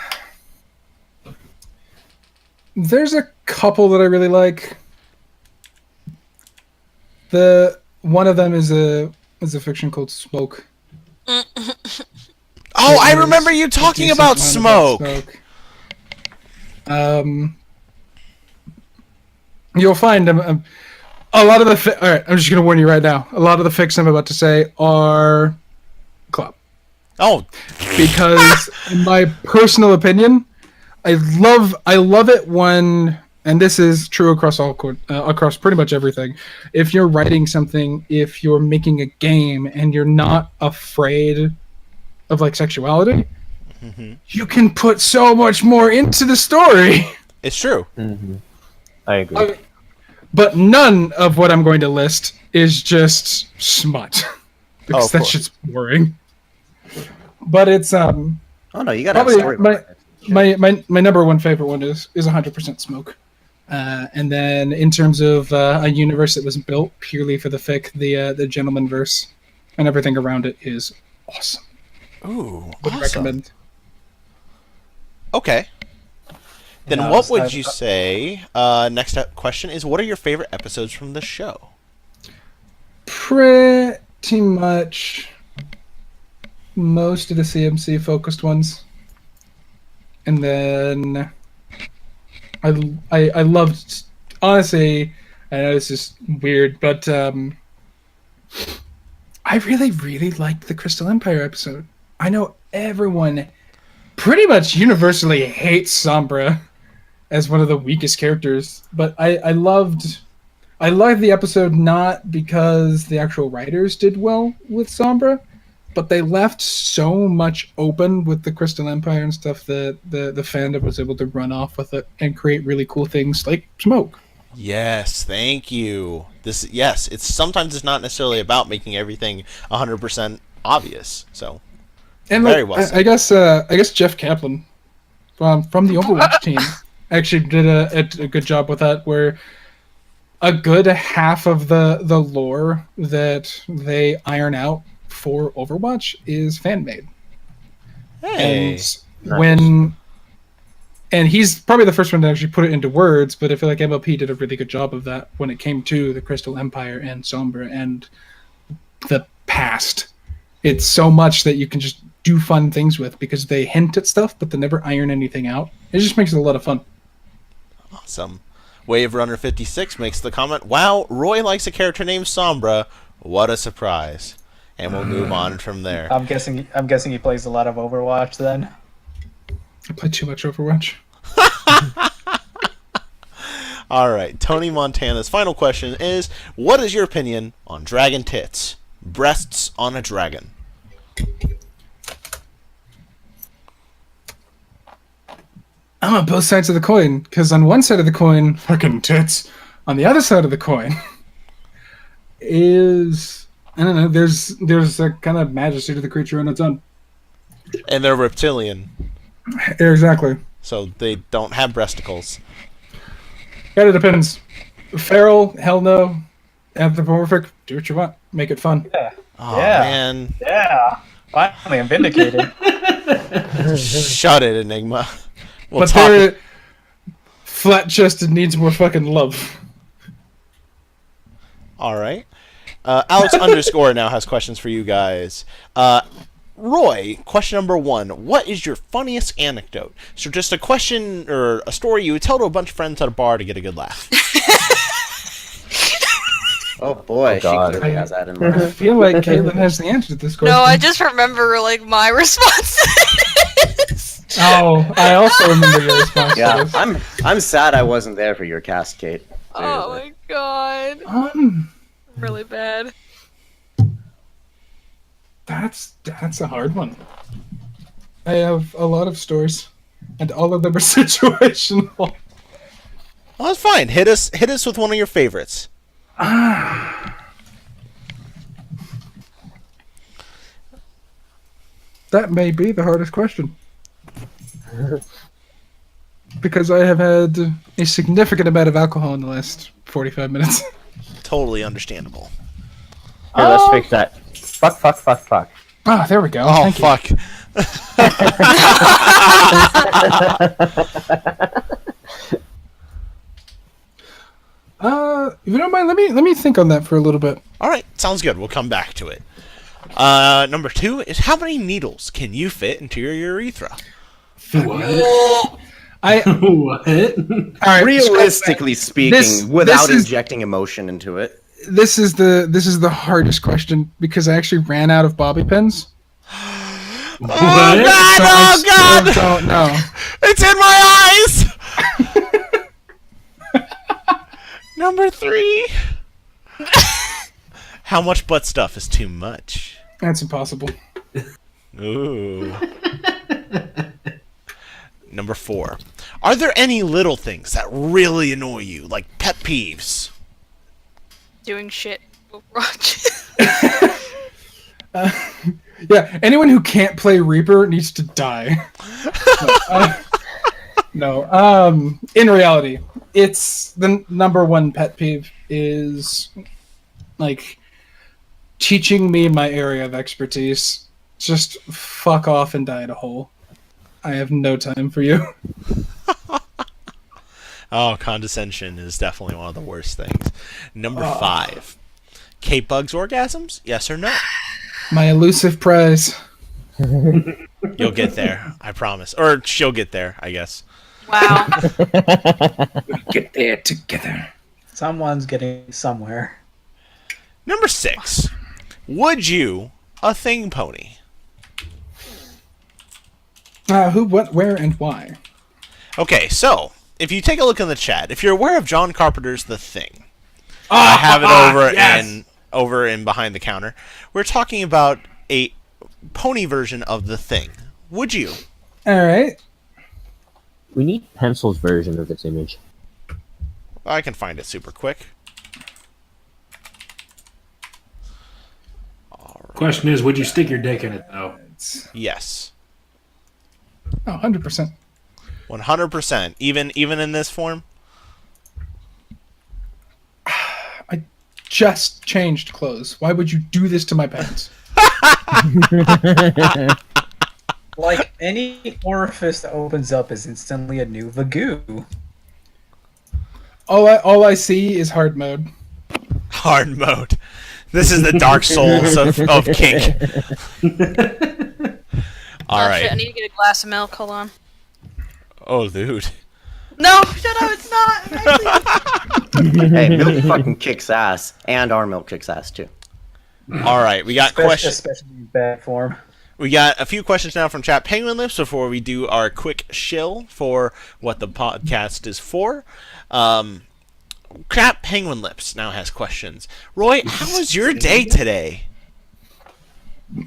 There's a couple that I really like. One of them is a fiction called Smoke. Oh, I remember you talking about Smoke. You'll find a lot of the. All right, I'm just gonna warn you right now. A lot of the fics I'm about to say are club. Oh, Because in my personal opinion, I love it when, and this is true across across pretty much everything. If you're writing something, if you're making a game, and you're not afraid of like sexuality, you can put so much more into the story. it's true. I agree. But none of what I'm going to list is just smut, because of that course. shit's boring. But it's Oh no, you gotta have a probably story. my number one favorite one is 100% Smoke. And then in terms of a universe that was built purely for the fic, the Gentleman verse and everything around it is awesome. Ooh, Would awesome. recommend. Okay. Then No, what so would you say? Next up question is, what are your favorite episodes from the show? Pretty much most of the CMC focused ones. And then I loved, honestly, I know this is weird, but I really liked the Crystal Empire episode. I know everyone pretty much universally hates Sombra as one of the weakest characters, but I loved the episode not because the actual writers did well with Sombra, but they left so much open with the Crystal Empire and stuff that the fandom was able to run off with it and create really cool things like Smoke. Yes, thank you. It's sometimes it's not necessarily about making everything 100% obvious. So, And very like, well said. I guess Jeff Kaplan from the Overwatch team actually did a good job with that, where a good half of the lore that they iron out for Overwatch is fan made. Hey, And he's probably the first one to actually put it into words, but I feel like MLP did a really good job of that when it came to the Crystal Empire and Sombra and the past. It's so much that you can just do fun things with because they hint at stuff, but they never iron anything out. It just makes it a lot of fun. awesome. Wave Runner 56 makes the comment, "Wow, Roy likes a character named Sombra. What a surprise!" And we'll move on from there. I'm guessing he plays a lot of Overwatch then. I play too much Overwatch. All right, Tony Montana's final question is, what is your opinion on dragon tits? Breasts on a dragon. I'm on both sides of the coin, because on one side of the coin, fucking tits. On the other side of the coin is, I don't know, there's a kind of majesty to the creature on its own. And they're reptilian, Exactly. so they don't have breasticles. Kind of depends. Feral, hell no. Anthropomorphic, do what you want. Make it fun. Oh, Yeah. man. Yeah. Finally, I'm vindicated. Shut it, Enigma. We'll But talk. they're flat-chested, needs more fucking love. All right. Alex _ now has questions for you guys. Roy, question number 1. What is your funniest anecdote? So just a question or a story you would tell to a bunch of friends at a bar to get a good laugh. Oh boy, Oh, God. she clearly has that in I mind. feel like Caitlin has the answer to this question. No, I just remember like my responses. Oh, I also remember your response to Yeah, this. I'm sad I wasn't there for your cast, Kate. Oh Seriously. my god. Um, Really bad. that's a hard one. I have a lot of stories, and all of them are situational. Well, that's fine. Hit us with one of your favorites. That may be the hardest question. Because I have had a significant amount of alcohol in the last 45 minutes. Totally understandable. Here, let's fix that. Fuck. Ah, there we go. Oh, Thank you. fuck. If you don't mind, let me think on that for a little bit. All right, sounds good. We'll come back to it. Number 2 is how many needles can you fit into your urethra? What? I What? all right. Realistically speaking, This without is- injecting emotion into it. This is the hardest question because I actually ran out of bobby pins. Oh, So I God! still don't know. It's in my eyes! Number 3. How much butt stuff is too much? That's impossible. Ooh. Number 4. Are there any little things that really annoy you, like pet peeves? Doing shit. Yeah, anyone who can't play Reaper needs to die. No, in reality, it's the number one pet peeve is like teaching me my area of expertise. Just fuck off and die in a hole. I have no time for you. Oh, condescension is definitely one of the worst things. Number 5. Kate Bug's orgasms? Yes or no? My elusive prize. You'll get there, I promise. Or she'll get there, I guess. Wow. Get there together. Someone's getting somewhere. Number 6. Would you a thing pony? Who, what, where, and why? Okay, so if you take a look in the chat, if you're aware of John Carpenter's The Thing, I have it over in behind the counter. We're talking about a pony version of The Thing. Would you? All right. We need Pencil's version of this image. I can find it super quick. Question is, would you stick your dick in it though? Yes. Oh, 100%. 100%. Even in this form? Just changed clothes. Why would you do this to my pants? Like, any orifice that opens up is instantly a new Vagoo. All I see is hard mode. Hard mode. This is the Dark Souls of kink. All Shit, I right. need to get a glass of milk. Hold on. Oh, dude. No, shut up. It's not. Actually, Hey, milk fucking kicks ass, and our milk kicks ass too. All right, we got questions. Especially in bad form. We got a few questions now from chat Penguin Lips before we do our quick shill for what the podcast is for. Chat Penguin Lips now has questions. Roy, how was your day today?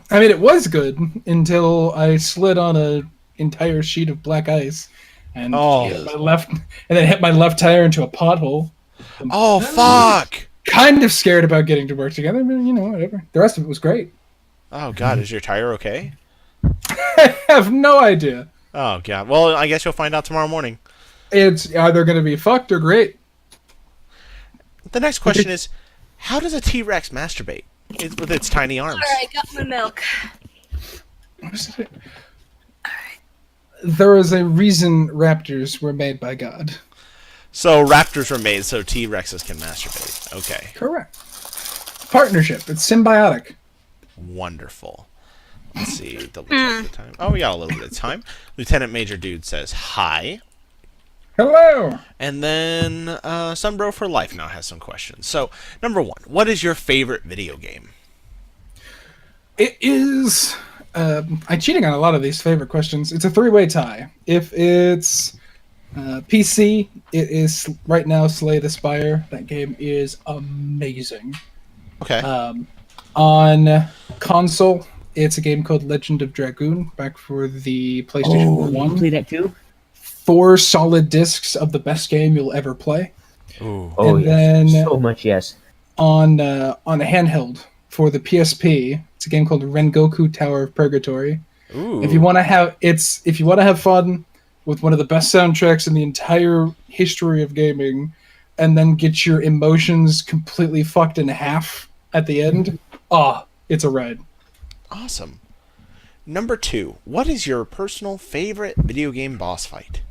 I mean, it was good until I slid on an entire sheet of black ice and hit my left tire into a pothole. Oh, fuck! Kind of scared about getting to work together, but whatever. The rest of it was great. Oh, God, is your tire okay? I have no idea. Oh god. Well, I guess you'll find out tomorrow morning. It's either going to be fucked or great. The next question is, how does a T-Rex masturbate with its tiny arms? Alright, got my milk. What is it? There is a reason raptors were made by God. So raptors were made so T-Rexes can masturbate. Okay. Correct. Partnership. It's symbiotic. Wonderful. Let's see. Double check the time. Oh, we got a little bit of time. Lieutenant Major Dude says hi. Hello. And then Sunbro for Life now has some questions. So, number one, what is your favorite video game? It is... I'm cheating on a lot of these favorite questions. It's a three-way tie. If it's PC, it is right now Slay the Spire. That game is amazing. Okay. On console, it's a game called Legend of Dragoon, back for the PlayStation 1. You play that too? 4 solid discs of the best game you'll ever play. Ooh. Oh, And yes. then- So much, yes. On a handheld for the PSP, it's a game called Rengoku Tower of Purgatory. Ooh. If you want to have fun with one of the best soundtracks in the entire history of gaming, and then get your emotions completely fucked in half at the end, it's a ride. Awesome. Number two, what is your personal favorite video game boss fight?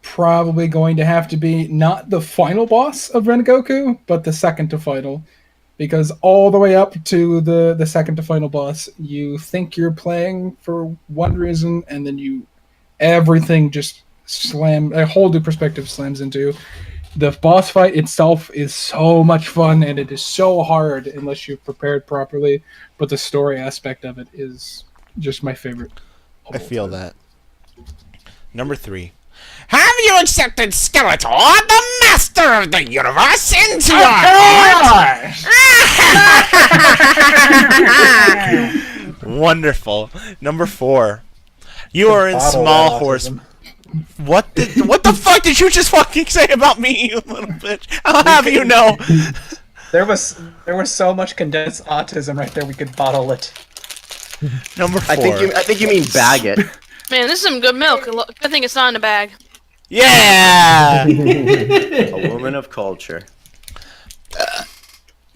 Probably going to have to be not the final boss of Rengoku, but the second to final. Because all the way up to the second to final boss, you think you're playing for one reason, and then everything just a whole new perspective slams into. The boss fight itself is so much fun, and it is so hard unless you've prepared properly, but the story aspect of it is just my favorite. I feel that. Number three, have you accepted Skeletor, the master of the universe, into your heart? Wonderful. Number four, you are in Bottle small that horse. autism. What the fuck did you just fucking say about me, you little bitch? I'll have you know. There was so much condensed autism right there. We could bottle it. Number four. I think you mean bag it. Man, this is some good milk. Good thing it's not in a bag. Yeah. A woman of culture.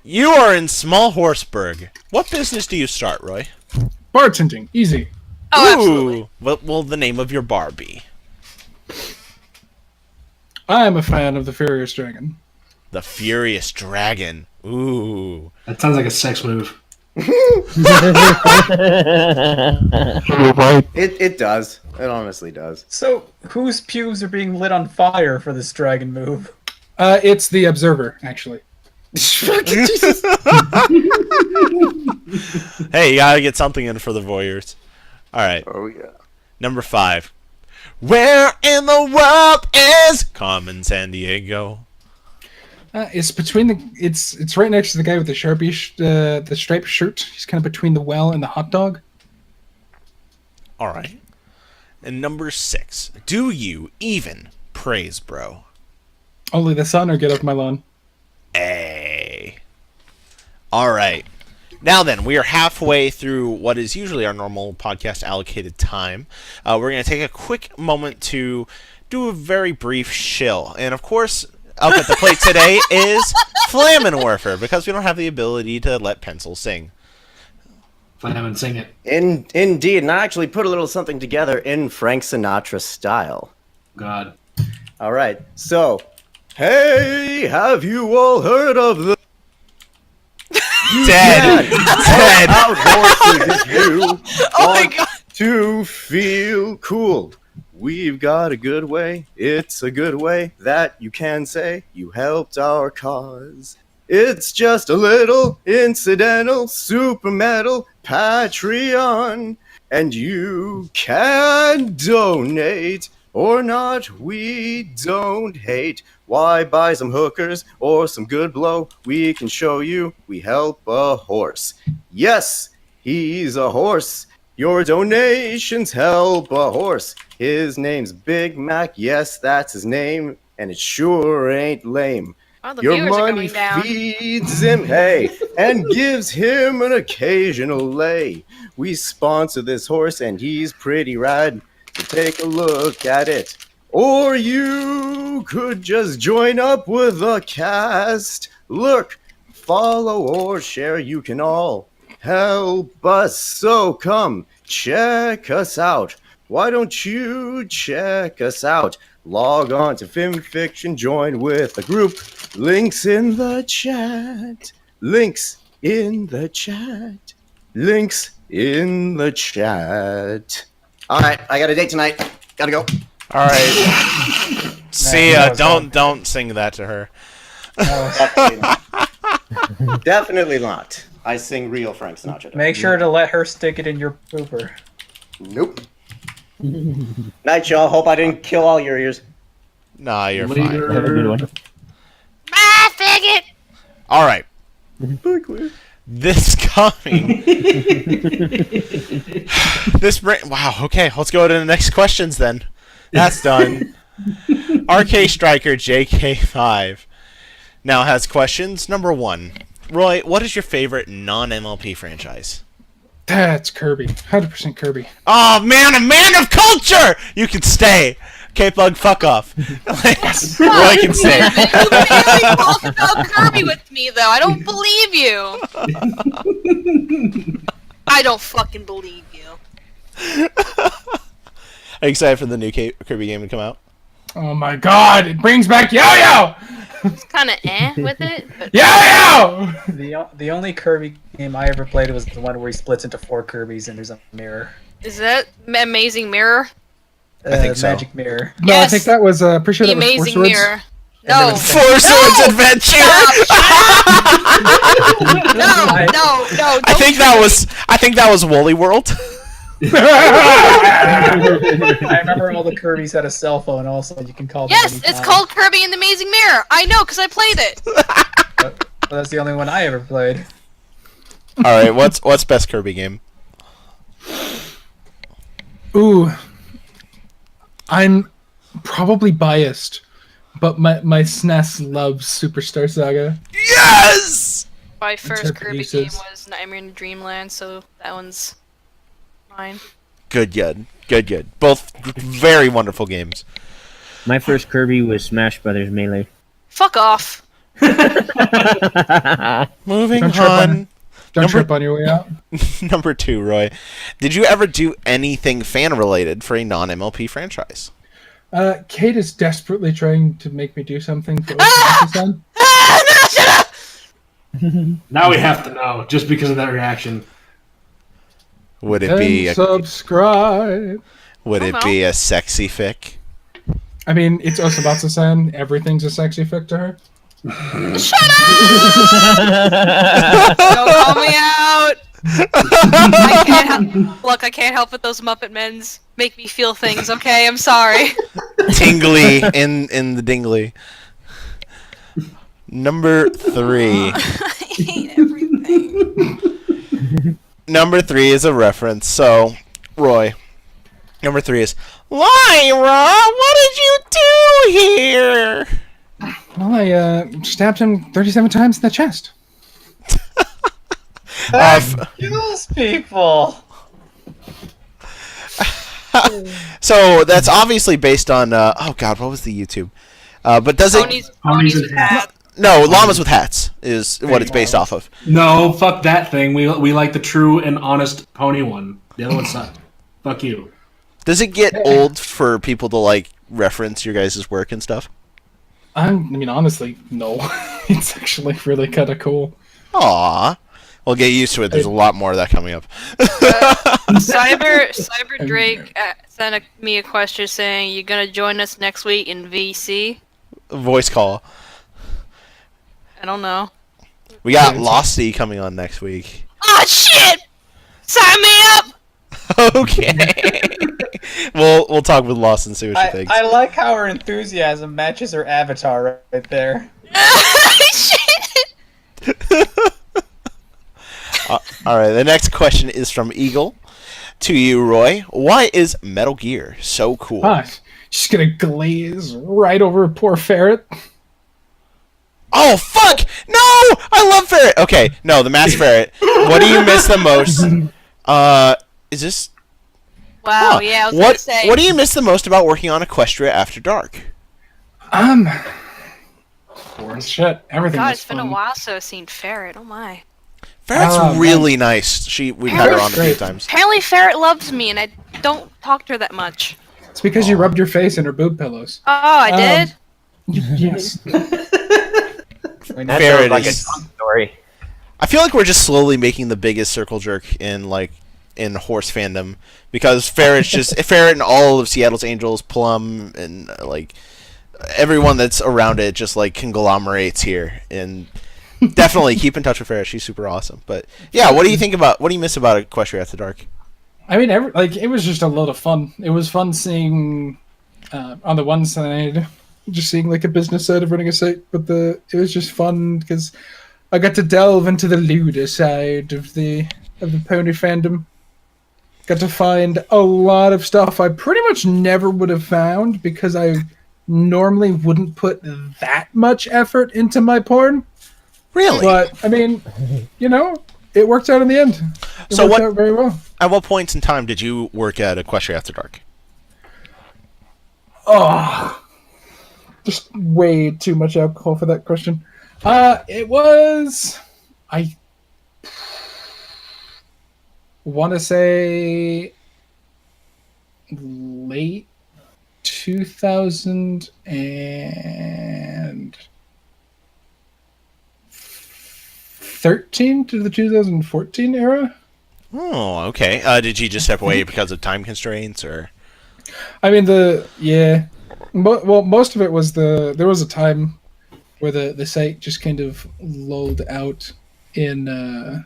You are in Small Horseburg. What business do you start, Roy? Bartending, easy. Oh, absolutely. What will the name of your bar be? I am a fan of the Furious Dragon. The Furious Dragon. Ooh. That sounds like a sex move. It does. It honestly does. So, whose pubes are being lit on fire for this dragon move? It's the Observer, actually. Hey, you gotta get something in for the voyeurs. Alright. Oh yeah. Number five. Where in the world is Carmen San Diego? It's between it's right next to the guy with the the striped shirt. He's kind of between the well and the hot dog. Alright. And number six. Do you even praise, bro? Only the sun or get off my lawn. Hey. Alright. Now then, we are halfway through what is usually our normal podcast allocated time. We're going to take a quick moment to do a very brief shill. And of course, up at the plate today is Flamin' Warfare, because we don't have the ability to let Pencil sing. Flam and sing it. Indeed, and I actually put a little something together in Frank Sinatra style. God. All right, so, hey, have you all heard of the Dead. Dead. out horses if you Oh my want god. to feel cool? We've got a good way. It's a good way that you can say you helped our cause. It's just a little incidental super metal Patreon, and you can donate or not. We don't hate. Why buy some hookers or some good blow? We can show you we help a horse. Yes, he's a horse. Your donations help a horse. His name's Big Mac. Yes, that's his name, and it sure ain't lame. Oh, the Your viewers are money going down. feeds him hay and gives him an occasional lay. We sponsor this horse, and he's pretty rad. So take a look at it. Or you could just join up with the cast. Look, follow or share, you can all help us. So come, check us out. Why don't you check us out? Log on to FimFiction, join with the group. Links in the chat. Links in the chat. Links in the chat. All right, I got a date tonight. Gotta go. All right. See ya. Don't sing that to her. Definitely not. I sing real Frank Sinatra. Make sure to let her stick it in your pooper. Nope. Night, y'all. Hope I didn't kill all your ears. Nah, you're fine. Have a good one. Ah, faggot! All right. This coming. Wow. Okay, let's go to the next questions then. That's done. RK Striker JK5 now has questions. Number 1. Roy, what is your favorite non-MLP franchise? That's Kirby. 100% Kirby. Oh man, a man of culture! You can stay. K-Bug, fuck off. Roy can stay. You really talk about Kirby with me, though. I don't believe you. I don't fucking believe you. Are you excited for the new Kirby game to come out? Oh my god, it brings back Yo-Yo! It's kind of with it. But Yo-Yo! The only Kirby game I ever played was the one where he splits into 4 Kirbys and there's a mirror. is that Amazing Mirror? I think so. Magic Mirror. No, Yes! I think that was, pretty sure The that was Four Amazing Swords. Mirror. No. Four Swords Adventure. No. I think that was Woolly World. I remember all the Kirbys had a cell phone also. You can call them Yes, anytime. it's called Kirby and the Amazing Mirror. I know, because I played it. But that's the only one I ever played. All right, what's best Kirby game? Ooh. I'm probably biased, but my SNES loves Superstar Saga. Yes. My first her Kirby pieces. game was Nightmare in Dreamland, so that one's mine. Good. Both very wonderful games. My first Kirby was Smash Brothers Melee. Fuck off. Moving Don't trip on. Don't trip on your way out. Number 2, Roy. Did you ever do anything fan-related for a non-MLP franchise? Kate is desperately trying to make me do something for Ocean. Ah, no, shut up! Now we have to know, just because of that reaction. Would it be And subscribe. Would it be a sexy fic? I mean, it's Osabatsu-san. Everything's a sexy fic to her. Shut up! Don't call me out! Look, I can't help it. Those Muppet Men's make me feel things, okay? I'm sorry. Tingly in the dingly. Number 3. I hate everything. Number 3 is a reference. So, Roy. Number 3 is Lyra. What did you do here? Well, I stabbed him 37 times in the chest. Kills people. So that's obviously based on oh god, what was the YouTube? But does Ponies with hats. No, llamas with hats is what it's based off of. No, fuck that thing. We like the true and honest pony one. The other one sucked. Fuck you. Does it get old for people to like reference your guys' work and stuff? I mean, honestly, no. It's actually really kind of cool. Aw. We'll get used to it. There's a lot more of that coming up. Cyber Drake sent me a question saying, "You gonna join us next week in VC?" Voice call. I don't know. We got Losty coming on next week. Oh shit! Sign me up! Okay. we'll talk with Lost and see what she thinks. I like how her enthusiasm matches her avatar right there. Shit! Alright, the next question is from Eagle. To you, Roy. Why is Metal Gear so cool? Just gonna glaze right over a poor ferret. Oh, fuck! No! I love Ferret! Okay, no, the Masked Ferret. What do you miss the most Is this? Wow, Huh. yeah, I was gonna say. What do you miss the most about working on Equestria After Dark? Shit, everything God, was it's been a fun. while since I've seen Ferret. Oh my. Ferret's Oh, really nice. We've had her on a few Great. times. Apparently, Ferret loves me, and I don't talk to her that much. It's because you rubbed your face in her boob pillows. Oh, I did. Yes. That Ferret sounds like a is- drunk story. I feel like we're just slowly making the biggest circle jerk in horse fandom because Ferret's just Ferret and all of Seattle's Angels, Plum, and everyone that's around it just conglomerates here. And definitely keep in touch with Ferret. She's super awesome. But yeah, what do you miss about Equestria After Dark? I mean, it was just a lot of fun. It was fun seeing, on the one side, just seeing a business side of running a site, but it was just fun because I got to delve into the looter side of the pony fandom. Got to find a lot of stuff I pretty much never would have found because I normally wouldn't put that much effort into my porn. Really? But I mean, it worked out in the end. It worked out very well. At what points in time did you work at Equestria After Dark? Oh, just way too much alcohol for that question. It was, I want to say late 2013 to the 2014 era. Oh, okay. Did you just step away because of time constraints, or? I mean, most of it was there was a time where the site just kind of lulled out in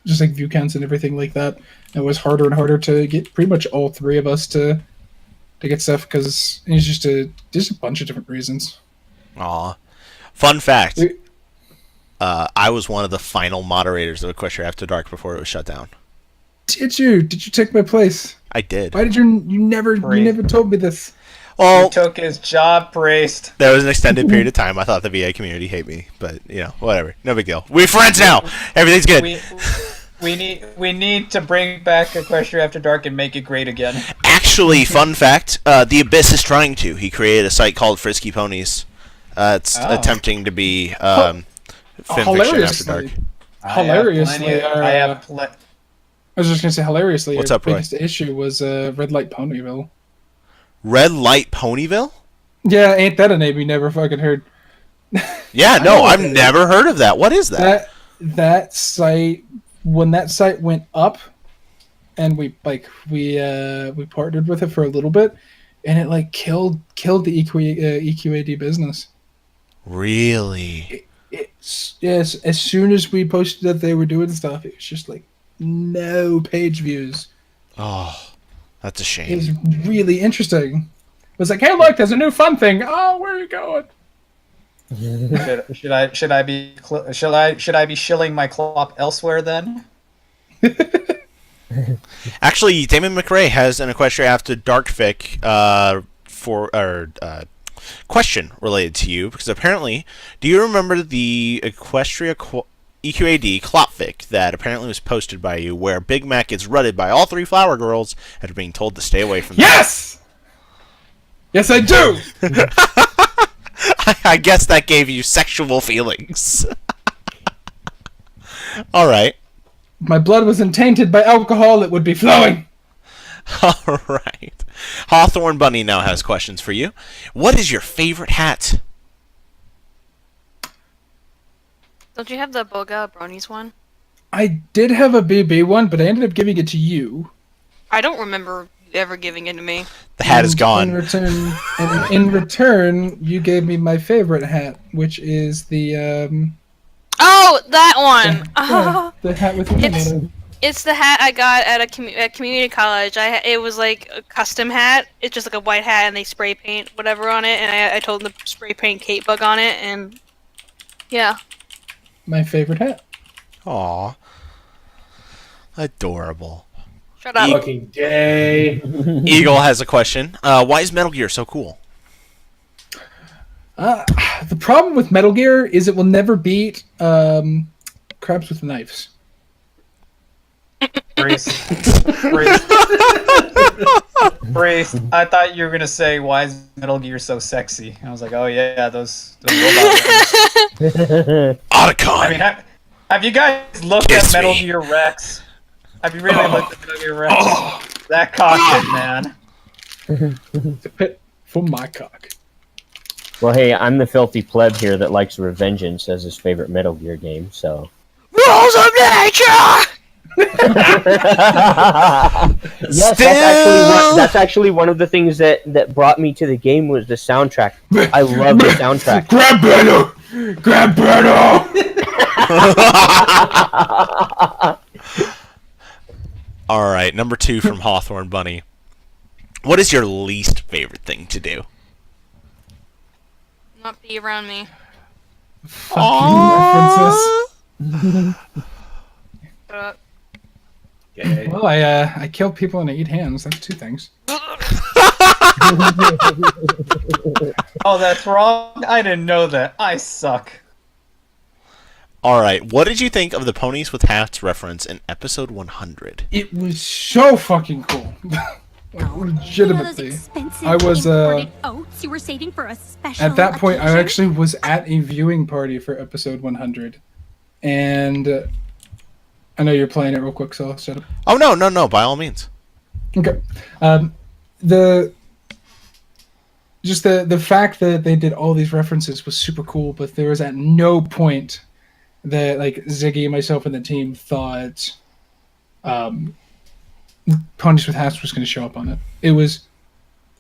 just view counts and everything like that. It was harder and harder to get pretty much all three of us to get stuff because it's just a bunch of different reasons. Aw. Fun fact. I was one of the final moderators of Equestria After Dark before it was shut down. Did you take my place? I did. Why did you never told me this? Well, He took his job, priest. there was an extended period of time. I thought the VA community hate me, but whatever. No big deal. We're friends now. Everything's good. We need to bring back Equestria After Dark and make it great again. Actually, fun fact: the Abyss is trying to. He created a site called Frisky Ponies. It's attempting to be fan fiction after dark. Hilariously, I was just gonna say hilariously. What's our up, Roy? biggest issue was Red Light Ponyville. Red Light Ponyville? Yeah, ain't that a name you never fucking heard? Yeah, no, I've never heard of that. What is that? That site, when that site went up, and we partnered with it for a little bit, and it killed the EQAD business. Really? Yes, as soon as we posted that they were doing stuff, it was just no page views. Oh, that's a It shame. was really interesting. It was hey, look, there's a new fun thing. Oh, where are you going? Should I be shilling my clock elsewhere then? Actually, Damon McRae has an Equestria After Dark fic question related to you, because apparently, do you remember the Equestria EQAD clop fic that apparently was posted by you, where Big Mac gets rutted by all three flower girls after being told to stay away from them? Yes! Yes, I do! I guess that gave you sexual feelings. All right. If my blood wasn't tainted by alcohol, it would be flowing. All right. Hawthorne Bunny now has questions for you. What is your favorite hat? Don't you have the Bogyle Bronies one? I did have a BB one, but I ended up giving it to you. I don't remember you ever giving it to me. The hat is gone. In return, you gave me my favorite hat, which is the Oh, that one! Oh, the hat with the name on it. it's the hat I got at at community college. It was a custom hat. It's just a white hat, and they spray paint whatever on it. And I told them to spray paint Kate Bug on it, and yeah. My favorite hat. Aw. Adorable. Shut up. Fucking gay. Eagle has a question. Why is Metal Gear so cool? The problem with Metal Gear is it will never beat Crabs with Knives. Brace, I thought you were gonna say, "Why is Metal Gear so sexy?" And I was like, "Oh yeah, those robots." Otacon! I mean, have you guys looked Kiss at Metal me. Gear Rex? Have you really looked at Metal Gear Rex? That cockpit, man. It's a pit for my cock. Well, hey, I'm the filthy pleb here that likes Revengeance as his favorite Metal Gear game, so... Rules of nature! Yes, that's actually one of the things that brought me to the game was the soundtrack. I love the soundtrack. Grab Beto! Grab Beto! All right, number 2 from Hawthorne Bunny. What is your least favorite thing to do? Not be around me. Fucking Uh, references. Well, I kill people and I eat hands. That's 2 things. Oh, that's wrong. I didn't know that. I suck. All right, what did you think of the Ponies with Hats reference in episode 100? It was so fucking cool. Legitimately. I was oats you were saving for a special at that point I occasion? actually was at a viewing party for episode 100. And I know you're playing it real quick, so I'll shut up. Oh, no, by all means. Okay. The fact that they did all these references was super cool, but there was at no point that like Ziggy, myself, and the team thought Ponies with Hats was going to show up on it. It was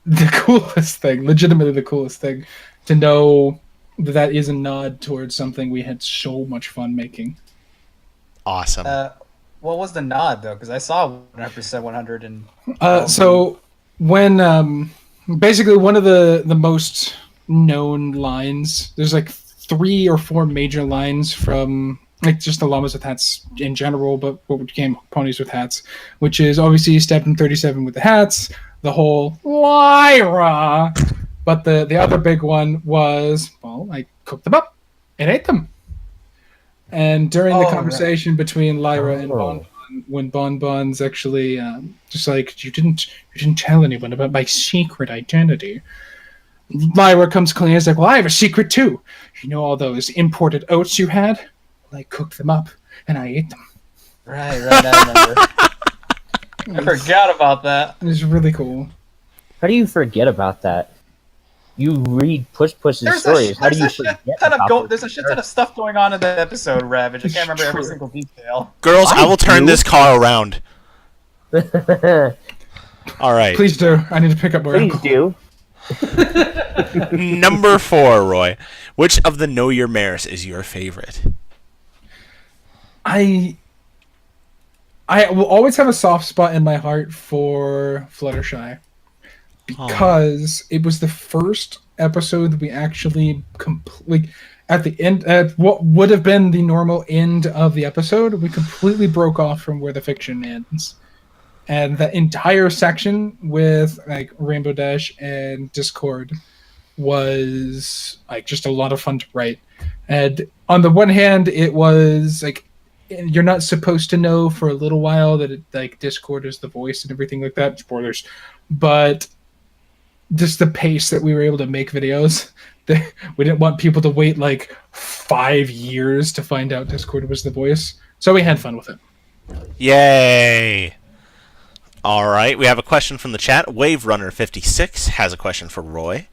the coolest thing, legitimately the coolest thing, to know that is a nod towards something we had so much fun making. Awesome. What was the nod though? Because I saw episode 100 and. So when basically one of the most known lines, there's like 3 or 4 major lines from like just the Llamas with Hats in general, but what became Ponies with Hats, which is obviously Stephen 37 with the hats, the whole Lyra. But the other big one was, well, I cooked them up and ate them. And during the conversation between Lyra and Bon Bon, when Bon Bon's actually just like, you didn't tell anyone about my secret identity, Lyra comes clean and is like, well, I have a secret too. You know all those imported oats you had? Well, I cooked them up and I ate them. Right, I remember. I forgot about that. It was really cool. How do you forget about that? You read Puss's stories. How do you forget about There's a shit ton of stuff going on in the episode, Ravage. I can't remember every single detail. Girls, I will turn this car around. All right. Please do. I need to pick up more. Please do. Number 4, Roy. Which of the Know Your Mares is your favorite? I will always have a soft spot in my heart for Fluttershy because it was the first episode that we actually at the end, at what would have been the normal end of the episode, we completely broke off from where the fiction ends. And that entire section with like Rainbow Dash and Discord was like just a lot of fun to write. And on the one hand, it was like you're not supposed to know for a little while that it, like Discord is the voice and everything like that. Spoilers, but just the pace that we were able to make videos. We didn't want people to wait like 5 years to find out Discord was the voice, so we had fun with it. Yay! All right, we have a question from the chat. Wave Runner 56 has a question for Roy.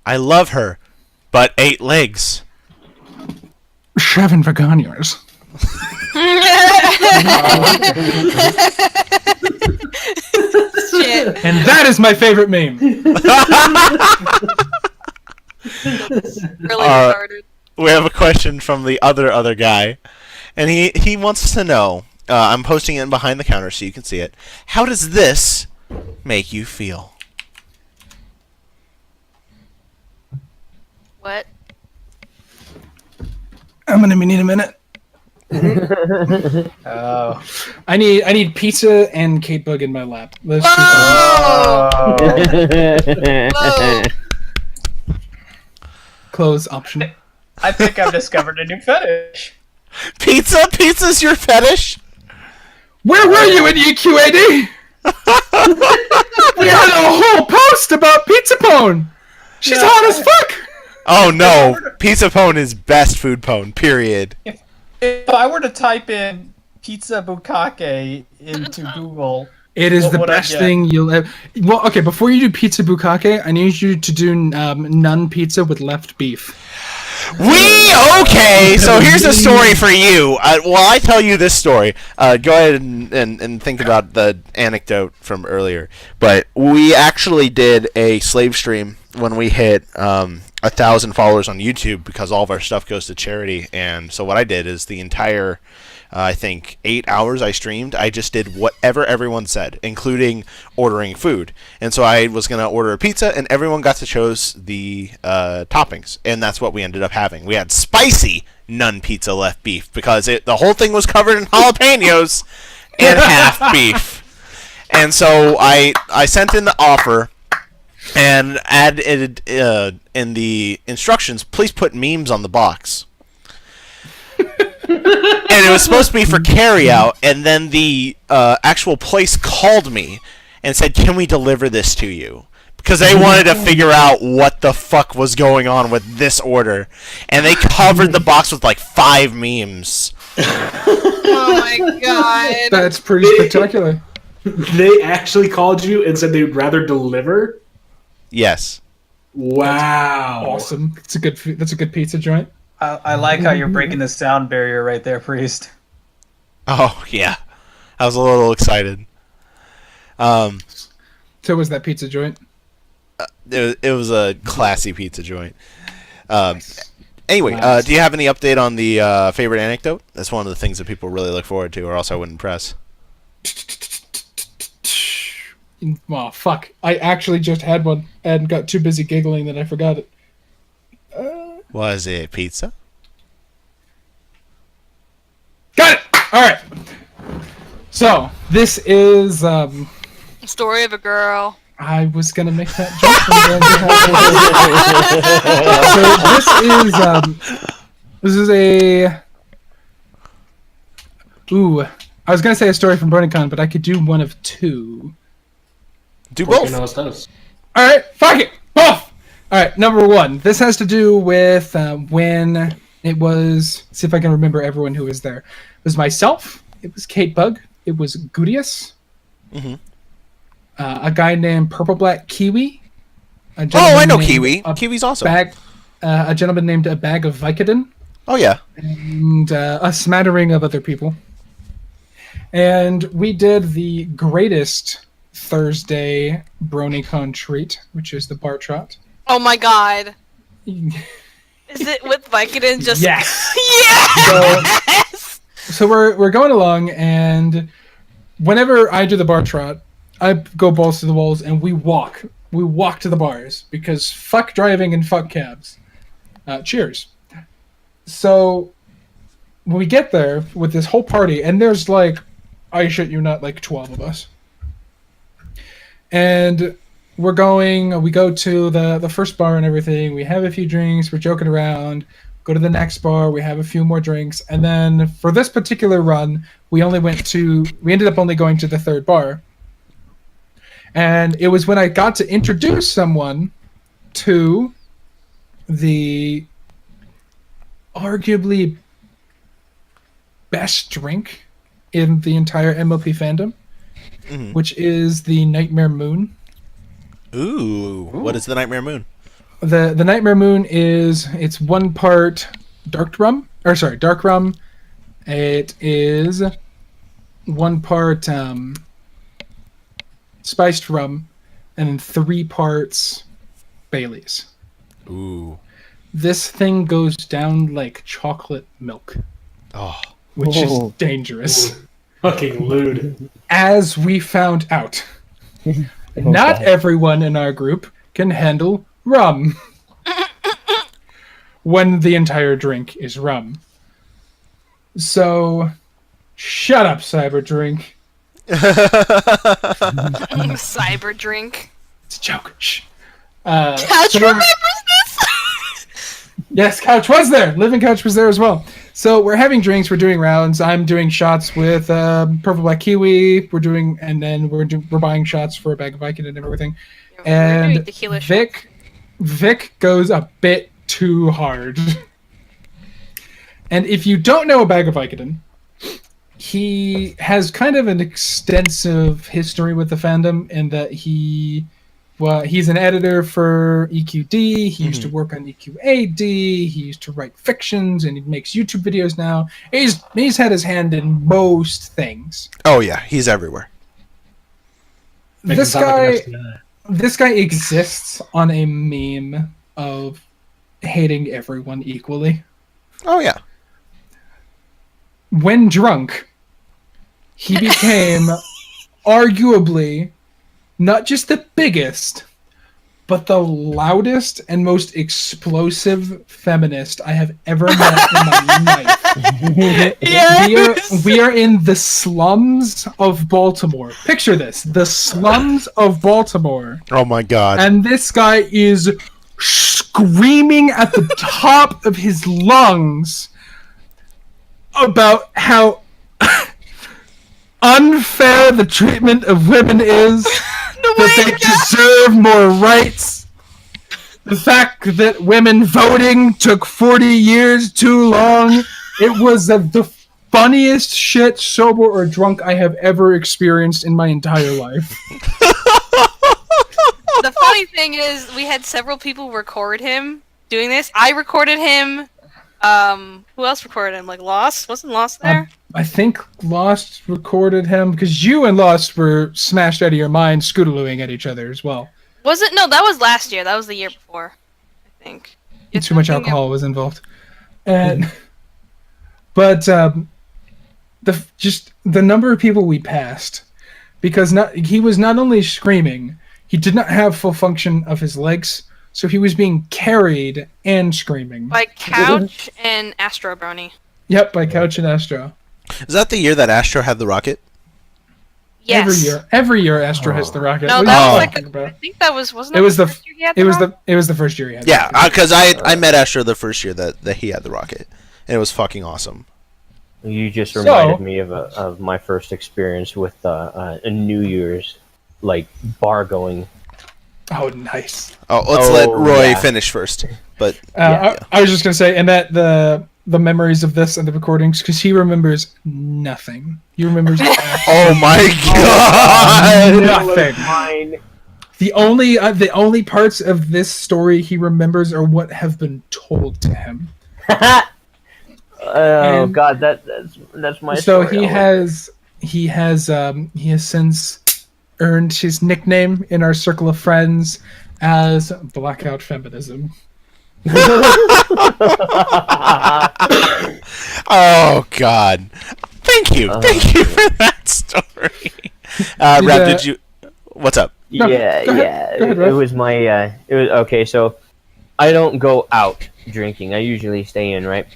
I love her, but 8 legs. 7 Veganiers. Shit. And that is my favorite meme. Really retarded. We have a question from the other guy, and he wants to know. I'm posting it in behind the counter so you can see it. How does this make you feel? What? I'm gonna need a minute. Oh. I need pizza and Kate Bug in my lap. Let's do Whoa! Whoa! close option. I think I've discovered a new fetish. Pizza? Pizza's your fetish? Where were you in EQAD? We had a whole post about Pizza Pone. She's hot as fuck. Oh no, Pizza Pone is best food pone. Period. If I were to type in pizza bukkake into Google, It is what the would I best get? thing you'll ever. Well, okay. Before you do pizza bukkake, I need you to do none pizza with left beef. Okay, so here's a story for you. While I tell you this story, go ahead and think about the anecdote from earlier. But we actually did a slave stream when we hit 1,000 followers on YouTube because all of our stuff goes to charity. And so what I did is the entire, I think, 8 hours I streamed, I just did whatever everyone said, including ordering food. And so I was going to order a pizza, and everyone got to choose the toppings. And that's what we ended up having. We had spicy none pizza left beef because the whole thing was covered in jalapenos and half beef. And so I sent in the offer and added in the instructions, please put memes on the box. And it was supposed to be for carryout, and then the actual place called me and said, can we deliver this to you? Because they wanted to figure out what the fuck was going on with this order. And they covered the box with like 5 memes. Oh my god. That's pretty spectacular. They actually called you and said they'd rather deliver? Yes. Wow. Awesome. That's a good pizza joint. I like how you're breaking the sound barrier right there, Priest. Oh, yeah. I was a little excited. So was that pizza joint? It was a classy pizza joint. Anyway, do you have any update on the favorite anecdote? That's one of the things that people really look forward to, or else I wouldn't press. Oh, fuck. I actually just had one and got too busy giggling that I forgot it. Was it pizza? Got it! Alright. So, this is, Story of a girl. I was gonna make that joke. So this is a... Ooh. I was gonna say a story from BronyCon, but I could do one of two. Do both. Alright, fuck it! Both! Alright, number one. This has to do with when it was... See if I can remember everyone who was there. It was myself. It was Kate Bug. It was Gudius. Mm-hmm. A guy named Purple Black Kiwi. Oh, I know Kiwi. Kiwi's awesome. A gentleman named A Bag of Vicodin. Oh, yeah. And a smattering of other people. And we did the greatest Thursday BronyCon treat, which is the bar trot. Oh my god. Is it with Vicodin just... Yes! Yes! So we're going along, and whenever I do the bar trot, I go balls to the walls, and we walk. We walk to the bars, because fuck driving and fuck cabs. Cheers. So when we get there with this whole party, and there's like, I shit you not, like 12 of us. And we go to the first bar and everything. We have a few drinks. We're joking around. Go to the next bar. We have a few more drinks. And then for this particular run, we ended up only going to the third bar. And it was when I got to introduce someone to the arguably best drink in the entire MLP fandom, which is the Nightmare Moon. Ooh. What is the Nightmare Moon? The Nightmare Moon it's 1 part dark rum. It is 1 part spiced rum, and then 3 parts Baileys. Ooh. This thing goes down like chocolate milk. Oh. Which is dangerous. Fucking lewd. As we found out, not everyone in our group can handle rum. When the entire drink is rum. So, shut up, Cyber Drink. Cyber drink. It's a joke. Shh. Couch remembers this? Yes, Couch was there. Living Couch was there as well. So we're having drinks. We're doing rounds. I'm doing shots with Purple Black Kiwi. We're buying shots for a bag of Vicodin and everything. We're doing And tequila shots. Vic goes a bit too hard. And if you don't know a bag of Vicodin, he has kind of an extensive history with the fandom in that he's an editor for EQD. He used to work on EQAD. He used to write fictions, and he makes YouTube videos now. He's had his hand in most things. Oh yeah, he's everywhere. This guy exists on a meme of hating everyone equally. Oh yeah. When drunk, he became arguably not just the biggest, but the loudest and most explosive feminist I have ever met in my life. Yes! We are in the slums of Baltimore. Picture this, the slums of Baltimore. Oh my god. And this guy is screaming at the top of his lungs about how unfair the treatment of women is, that they deserve more rights, the fact that women voting took 40 years too long. It was the funniest shit, sober or drunk, I have ever experienced in my entire life. The funny thing is, we had several people record him doing this. I recorded him. Who else recorded him? Like Lost? Wasn't Lost there? I think Lost recorded him because you and Lost were smashed out of your mind scootalooing at each other as well. Was it? No, that was last year. That was the year before, I think. Too much alcohol was involved. But the number of people we passed, because he was not only screaming, he did not have full function of his legs, so he was being carried and screaming. By Couch and Astro Brony. Yep, by Couch and Astro. Is that the year that Astro had the rocket? Yes. Every year Astro has the rocket. No, What that are was you talking about? I think that wasn't It was the first year he had rocket? It was the first year he had. Yeah, because I met Astro the first year that he had the rocket, and it was fucking awesome. You just reminded me of my first experience with a New Year's bar going. Oh, nice. Oh, let's let Roy finish first. But I was just gonna say, and that the memories of this and the recordings, because he remembers nothing. He remembers. Oh my god! Nothing. The only parts of this story he remembers are what have been told to him. Oh god, that's my. So story. he has since earned his nickname in our circle of friends as Blackout Feminism. Oh god! Thank you for that story. Rab, did you? What's up? No, yeah. go ahead, It was my. It was okay. So I don't go out drinking. I usually stay in, right?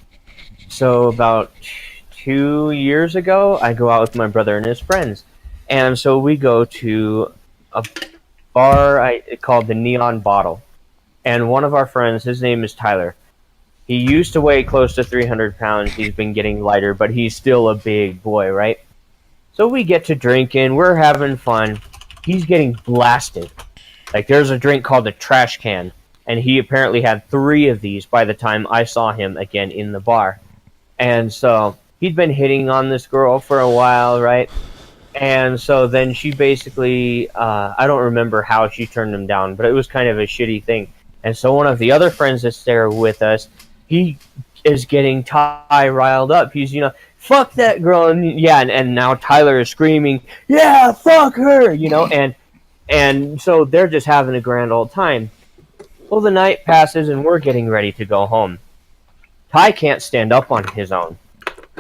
So about 2 years ago, I go out with my brother and his friends, and so we go to a bar called the Neon Bottle. And one of our friends, his name is Tyler. He used to weigh close to 300 pounds. He's been getting lighter, but he's still a big boy, right? So we get to drinking. We're having fun. He's getting blasted. There's a drink called the Trash Can, and he apparently had 3 of these by the time I saw him again in the bar. And so he'd been hitting on this girl for a while, right? And so then she basically, I don't remember how she turned him down, but it was kind of a shitty thing. And so one of the other friends that's there with us, he is getting Ty riled up. He's, fuck that girl. And now Tyler is screaming, yeah, fuck her, and so they're just having a grand old time. Well, the night passes and we're getting ready to go home. Ty can't stand up on his own.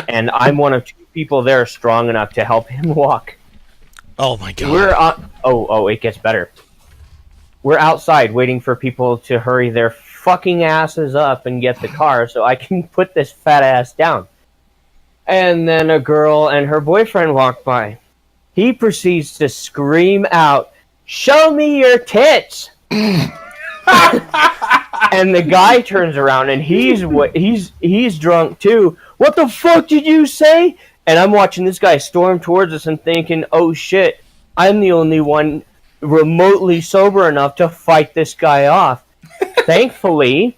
And I'm one of 2 people there strong enough to help him walk. Oh my god. We're on. It gets better. We're outside waiting for people to hurry their fucking asses up and get the car so I can put this fat ass down. And then a girl and her boyfriend walk by. He proceeds to scream out, "Show me your tits!" And the guy turns around and he's drunk too. what the fuck did you say? And I'm watching this guy storm towards us and thinking, oh shit, I'm the only one remotely sober enough to fight this guy off. Thankfully,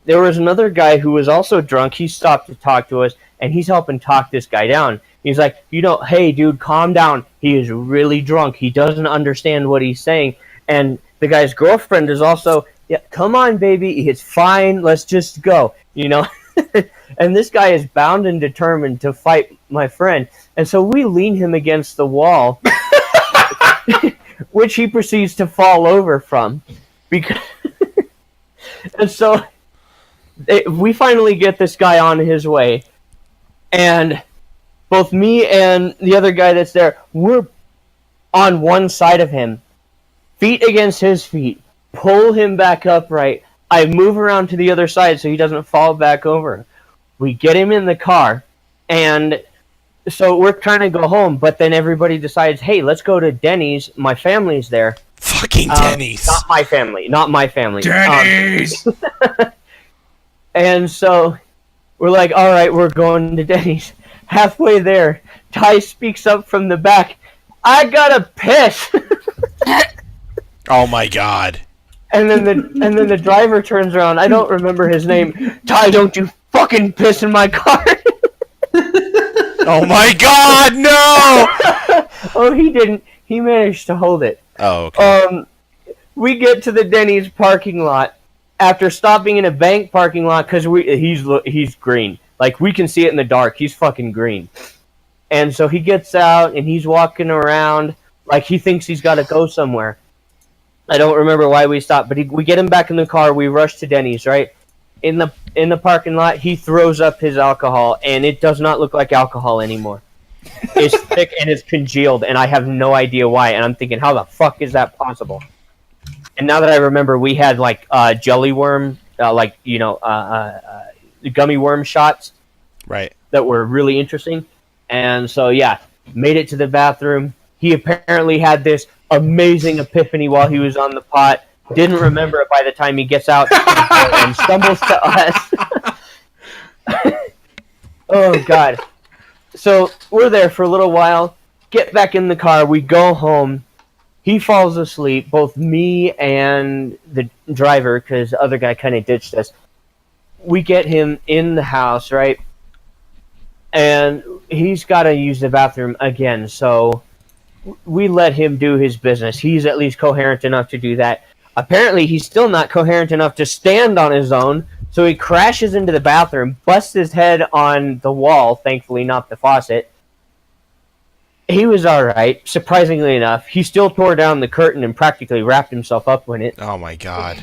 there was another guy who was also drunk. He stopped to talk to us, and he's helping talk this guy down. He's like, hey, dude, calm down. He is really drunk. He doesn't understand what he's saying. And the guy's girlfriend is also, yeah, come on, baby. It's fine. Let's just go, And this guy is bound and determined to fight my friend. And so we lean him against the wall, which he proceeds to fall over from. And so we finally get this guy on his way. And both me and the other guy that's there, we're on one side of him. Feet against his feet. Pull him back upright. I move around to the other side so he doesn't fall back over. We get him in the car, and so we're trying to go home, but then everybody decides, hey, let's go to Denny's. My family's there. Fucking Denny's. Not my family. Denny's! And so we're like, all right, we're going to Denny's. Halfway there, Ty speaks up from the back, I gotta piss. Oh my god. And then the driver turns around. I don't remember his name. Ty, don't you fucking piss in my car. Oh my god, no! Oh, he didn't. He managed to hold it. Oh, okay. We get to the Denny's parking lot after stopping in a bank parking lot because he's green. Like, we can see it in the dark. He's fucking green. And so he gets out and he's walking around like he thinks he's got to go somewhere. I don't remember why we stopped, but we get him back in the car. We rush to Denny's, right? In the parking lot, he throws up his alcohol, and it does not look like alcohol anymore. It's thick and it's congealed, and I have no idea why. And I'm thinking, how the fuck is that possible? And now that I remember, we had like jelly worm, gummy worm shots, right? That were really interesting. And so yeah, made it to the bathroom. He apparently had this amazing epiphany while he was on the pot. Didn't remember it by the time he gets out and stumbles to us. Oh, God. So we're there for a little while. Get back in the car. We go home. He falls asleep. Both me and the driver, because the other guy kind of ditched us. We get him in the house, right? And he's got to use the bathroom again, so we let him do his business. He's at least coherent enough to do that. Apparently, he's still not coherent enough to stand on his own, so he crashes into the bathroom, busts his head on the wall, thankfully not the faucet. He was alright, surprisingly enough. He still tore down the curtain and practically wrapped himself up in it. Oh my god.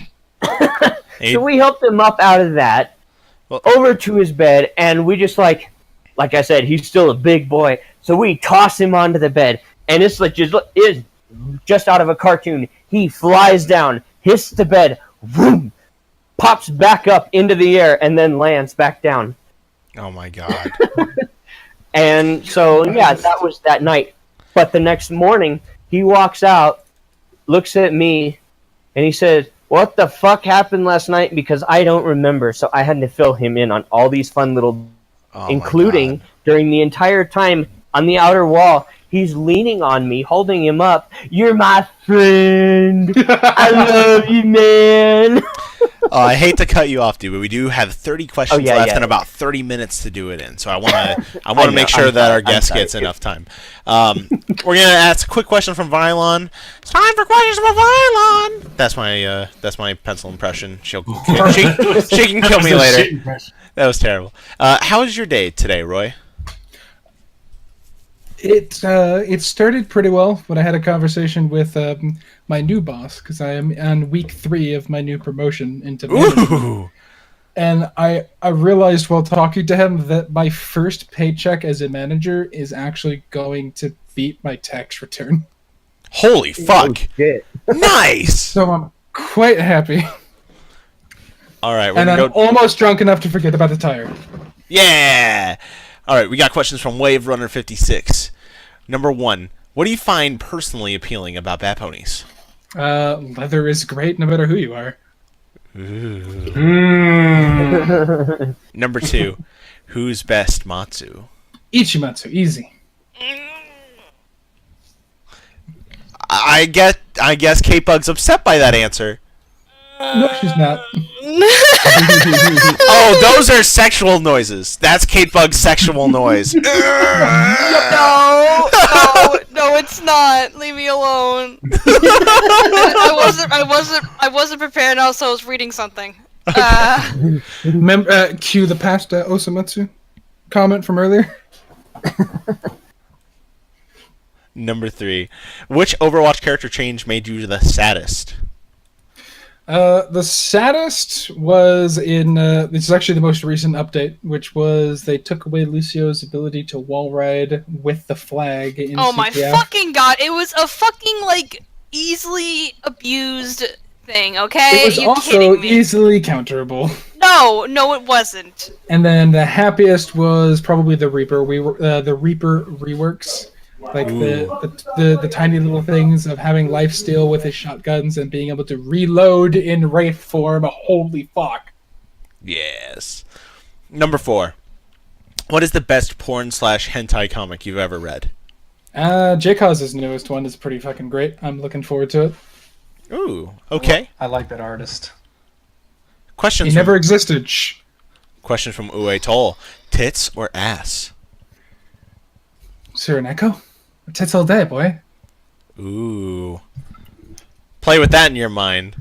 So we helped him up out of that, over to his bed, and we just like I said, he's still a big boy, so we toss him onto the bed. And it's like just out of a cartoon. He flies down, hits the bed, whoom, pops back up into the air, and then lands back down. Oh my god. And so, yeah, that was that night. But the next morning, he walks out, looks at me, and he says, what the fuck happened last night? Because I don't remember. So I had to fill him in on all these fun little, including during the entire time on the outer wall, he's leaning on me, holding him up. You're my friend. I love you, man. I hate to cut you off, dude, but we do have 30 questions left and about 30 minutes to do it in. So I want to make sure that our guest gets enough time. We're gonna ask a quick question from Vylon. It's time for questions from Vylon. That's my pencil impression. She can kill me later. That was terrible. How was your day today, Roy? It started pretty well when I had a conversation with my new boss, because I am on week 3 of my new promotion into management. And I realized while talking to him that my first paycheck as a manager is actually going to beat my tax return. Holy fuck! Oh, nice. So I'm quite happy. All right, and I'm almost drunk enough to forget about the tire. Yeah. All right, we got questions from Wave Runner 56. Number 1, what do you find personally appealing about Bat Ponies? Leather is great no matter who you are. Number 2, who's best Matsu? Ichimatsu, easy. I guess K-Bug's upset by that answer. No, she's not. Oh, those are sexual noises. That's K-Bug's sexual noise. No, it's not. Leave me alone. I wasn't prepared. Also, I was reading something. Cue the past Osamatsu comment from earlier. Number 3, which Overwatch character change made you the saddest? The saddest was in this is actually the most recent update, which was they took away Lucio's ability to wall ride with the flag in Oh my CPF. fucking god! It was a fucking easily abused thing. Okay, It was you also kidding me? easily counterable. No, it wasn't. And then the happiest was probably the Reaper. The Reaper reworks, like the tiny little things of having lifesteal with his shotguns and being able to reload in Wraith form. Holy fuck! Yes. Number 4, what is the best porn/hentai comic you've ever read? J-Cause's newest one is pretty fucking great. I'm looking forward to it. Ooh, okay. I like that artist. Questions. He never existed. Shh. Question from Ue Toll: tits or ass? Sir, an echo? Tits all day, boy. Ooh. Play with that in your mind.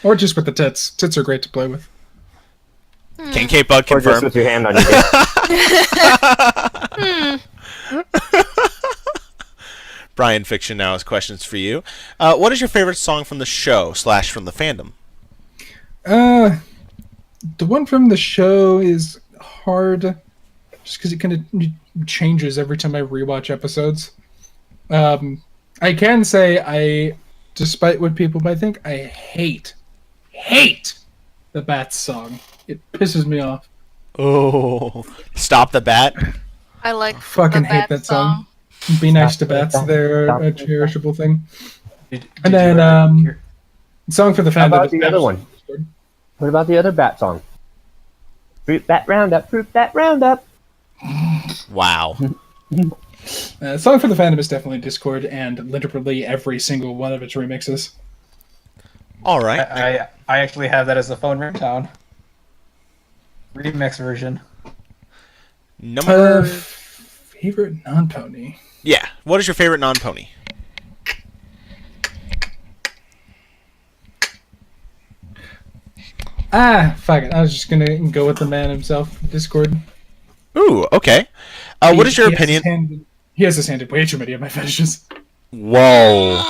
Or just with the tits. Tits are great to play with. Can K-Bug Or just confirm? with your hand on your dick. Brian Fiction now has questions for you. What is your favorite song from the show / from the fandom? The one from the show is hard, just because it kind of changes every time I rewatch episodes. I can say despite what people might think, I hate the Bats song. It pisses me off. Oh, Stop the Bat. I like. Fucking the hate Bat that song. Be nice to Bats. They're Stop a it. cherishable thing. Did And you then, ever hear- song for the How fandom. about is the other one? Discord. What about the other Bat song? Fruit Bat Roundup, Fruit Bat Roundup. Wow. Song for the fandom is definitely Discord, and literally every single one of its remixes. All right. I actually have that as a phone ringtone. Remix version. Number. Favorite non-pony. Yeah. What is your favorite non-pony? Fuck it. I was just gonna go with the man himself, Discord. Ooh. Okay. What is your opinion? He has his hand in way too many of my fetishes. Whoa.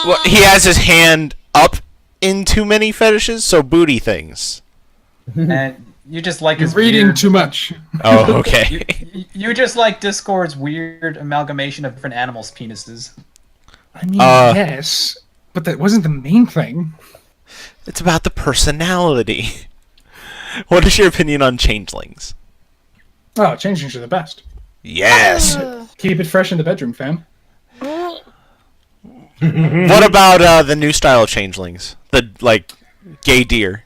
Well, he has his hand up in too many fetishes, so booty things. And you just like You're his reading weird, too much. Oh, okay. you just like Discord's weird amalgamation of different animals' penises. I mean, yes, but that wasn't the main thing. It's about the personality. What is your opinion on changelings? Oh, changelings are the best. Yes. Keep it fresh in the bedroom, fam. What about the new style of changelings? The gay deer.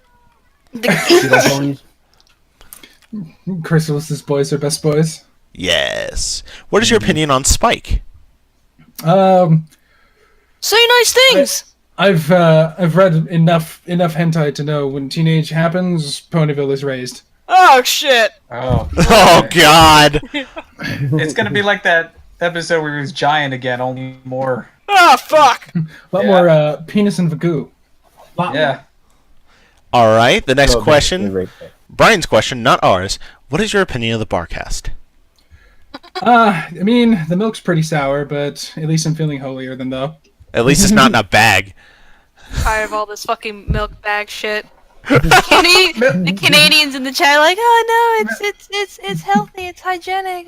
Chrysalis's boys are best boys. Yes. What is your opinion on Spike? Say nice things. I've read enough hentai to know when teenage happens, Ponyville is raised. Oh shit. Oh. Oh God. It's gonna be like that episode where he was giant again, only more. Oh fuck. A lot more penis and vagoo. Yeah. All right. The next Oh, question. right there. Brian's question, not ours. What is your opinion of the Barcast? I mean, the milk's pretty sour, but at least I'm feeling holier than thou. At least it's not in a bag. Tired of all this fucking milk bag shit. The Canadians in the chat are like, oh no, it's healthy, it's hygienic.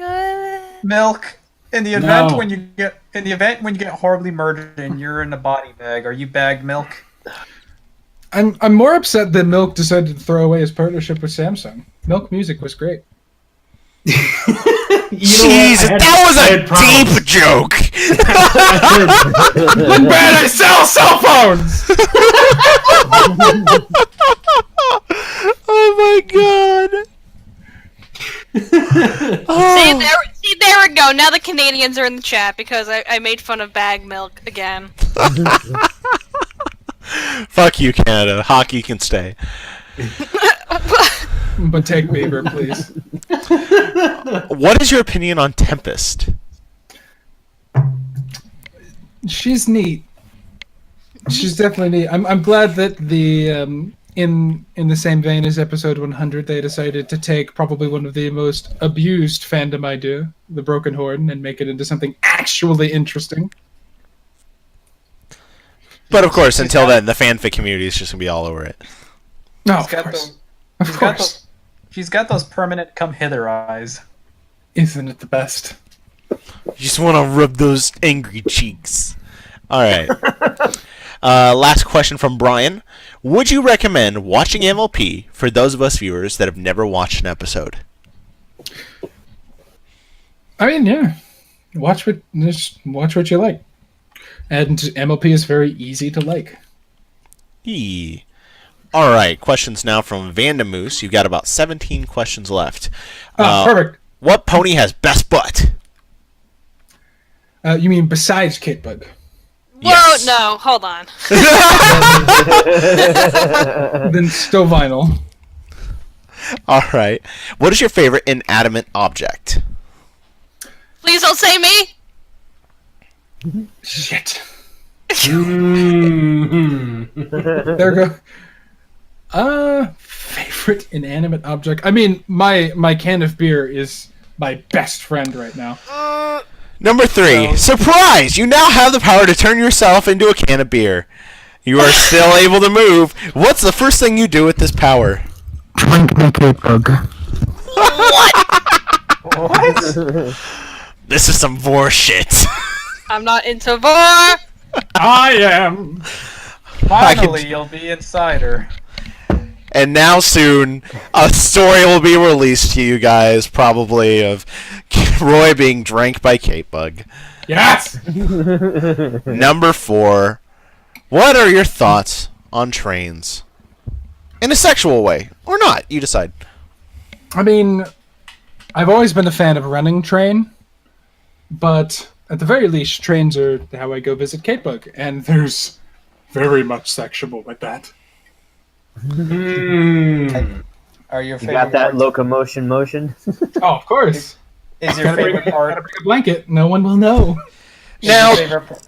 Milk. In the event No. when you get horribly murdered and you're in a body bag, are you bagged milk? I'm more upset that Milk decided to throw away his partnership with Samsung. Milk Music was great. Jeez, that was a deep joke. Look bad, I sell cell phones! my god! See, there we go. Now the Canadians are in the chat because I made fun of bag milk again. Fuck you, Canada. Hockey can stay. But take Bieber, please. What is your opinion on Tempest? She's neat. She's definitely neat. I'm glad that the in the same vein as episode 100, they decided to take probably one of the most abused fandom idea, the Broken Horn, and make it into something actually interesting. But of course, until then, the fanfic community is just gonna be all over it. No, She's of got course. those- Of course. She's got those permanent come hither eyes. Isn't it the best? You just want to rub those angry cheeks. All right. Last question from Brian. Would you recommend watching MLP for those of us viewers that have never watched an episode? I mean, yeah. Just watch what you like. And MLP is very easy to like. Eee. All right. Questions now from Vandamoose. You've got about 17 questions left. Perfect. What pony has best butt? You mean besides Kitebug? Whoa, Yes. no, hold on. Then still vinyl. All right. What is your favorite inanimate object? Please don't say me. Shit. Mhm. There we go. Favorite inanimate object. I mean, my can of beer is my best friend right now. Number 3. Surprise! You now have the power to turn yourself into a can of beer. You are still able to move. What's the first thing you do with this power? Drink my Kitebug. What? This is some vor shit. I'm not into vor. I am. Finally, you'll be inside her. And now soon, a story will be released to you guys, probably, of Roy being drank by Kitebug. Yes. Number 4. What are your thoughts on trains? In a sexual way, or not, you decide. I mean, I've always been a fan of running train, but at the very least, trains are how I go visit Kitebug, and there's very much sexual with that. Are your You favorite got that parts- locomotion motion? Oh, of course. Is your Gotta bring, favorite gotta part? bring a blanket. No one will know. is Now- your favorite part-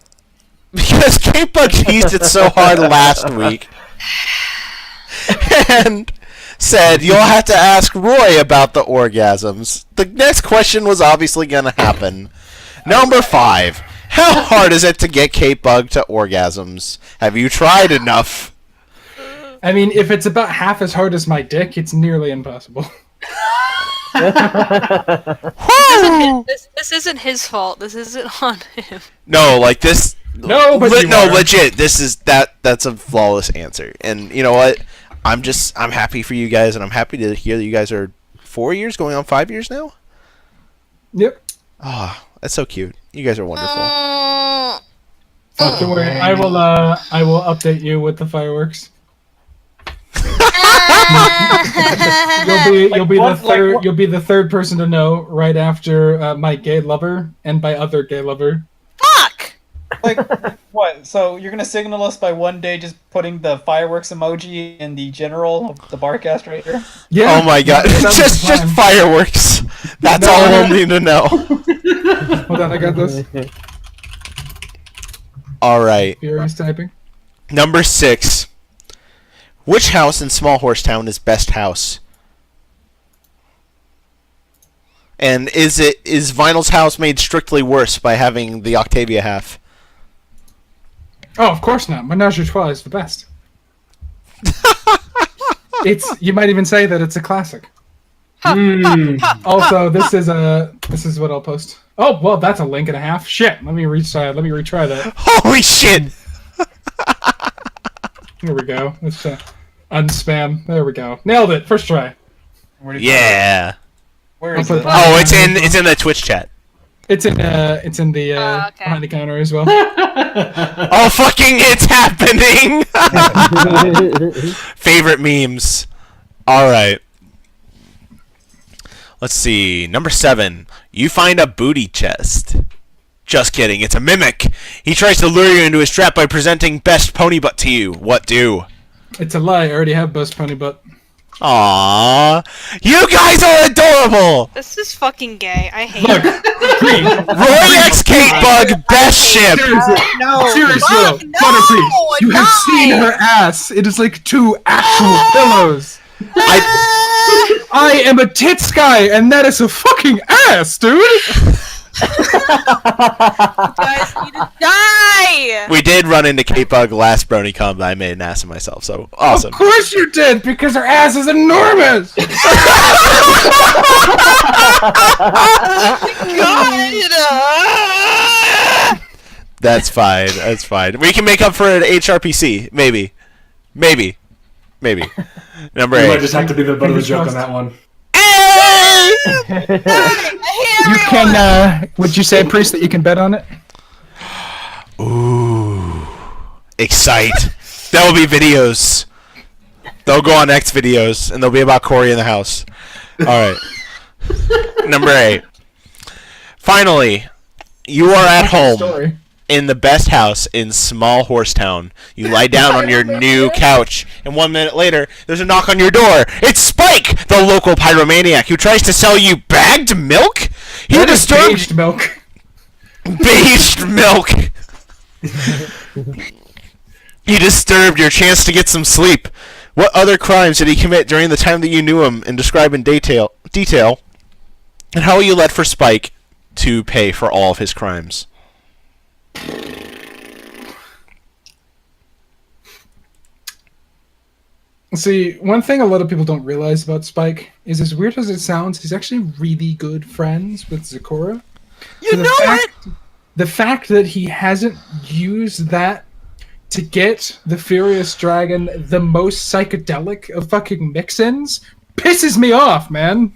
Because Kitebug teased it so hard last week. And said, you'll have to ask Roy about the orgasms. The next question was obviously going to happen. Number 5. How hard is it to get Kitebug to orgasms? Have you tried enough? I mean, if it's about half as hard as my dick, it's nearly impossible. This isn't his fault. This isn't on him. No, like this... No, but you are. legit. This is... That's a flawless answer. And you know what? I'm happy for you guys, and I'm happy to hear that you guys are 4 years, going on 5 years now? Yep. Ah, that's so cute. You guys are wonderful. Oh, don't worry. I will update you with the fireworks. You'll be the third person to know right after my gay lover and by other gay lover. Fuck! Like, what? So you're gonna signal us by one day just putting the fireworks emoji in the general of the Barcast right here? Yeah. Oh my god. that was just the plan. fireworks. That's No, all no. we'll need to know. Hold on, I got this. Alright. Furious typing. Number 6. Which house in Small Horsetown is best house? And is Vinyl's house made strictly worse by having the Octavia half? Oh, of course not. Menage a Trois is the best. You might even say that it's a classic. Also, this is what I'll post. Oh, well, that's a link and a half. Shit. Let me retry that. Holy shit! Here we go. Let's unspam. There we go. Nailed it. First try. Where did Yeah. Where is I'll it? put- Oh, it's in the Twitch chat. It's in the okay. behind the counter as well. Oh, fucking it's happening! Favorite memes. Alright. Let's see. Number 7. You find a booty chest. Just kidding. It's a mimic. He tries to lure you into his trap by presenting best pony butt to you. What do? It's a lie. I already have best pony butt. Aww. You guys are adorable! This is fucking gay. I hate Look, it. Green. Roy X Kate Bug, best ship! Seriously, Fuck, though, no, Butterfree, you have no. seen her ass. It is like 2 actual pillows. I am a tits guy, and that is a fucking ass, dude. You guys need to die! We did run into Kate Bug last BronyCon, but I made an ass of myself, so awesome. Of course you did, because her ass is enormous. That's fine, that's fine. We can make up for it at HRPC, maybe. Maybe. Number You 8. might just have to be the butt of the joke on that one. You can, would you say, Priest, that you can bet on it? Ooh. Excite. There will be videos. They'll go on X videos, and they'll be about Corey in the house. Alright. Number 8. Finally, you are at home. Story. In the best house in Small Horsetown. You lie down on your new couch, and 1 minute later, there's a knock on your door. It's Spike, the local pyromaniac who tries to sell you bagged milk. He That is disturbed aged milk. beiged milk. He disturbed your chance to get some sleep. What other crimes did he commit during the time that you knew him, and describe in detail? And how will you let for Spike to pay for all of his crimes? See, one thing a lot of people don't realize about Spike is, as weird as it sounds, he's actually really good friends with Zecora. The fact that he hasn't used that to get the Furious Dragon the most psychedelic of fucking mix-ins pisses me off, man.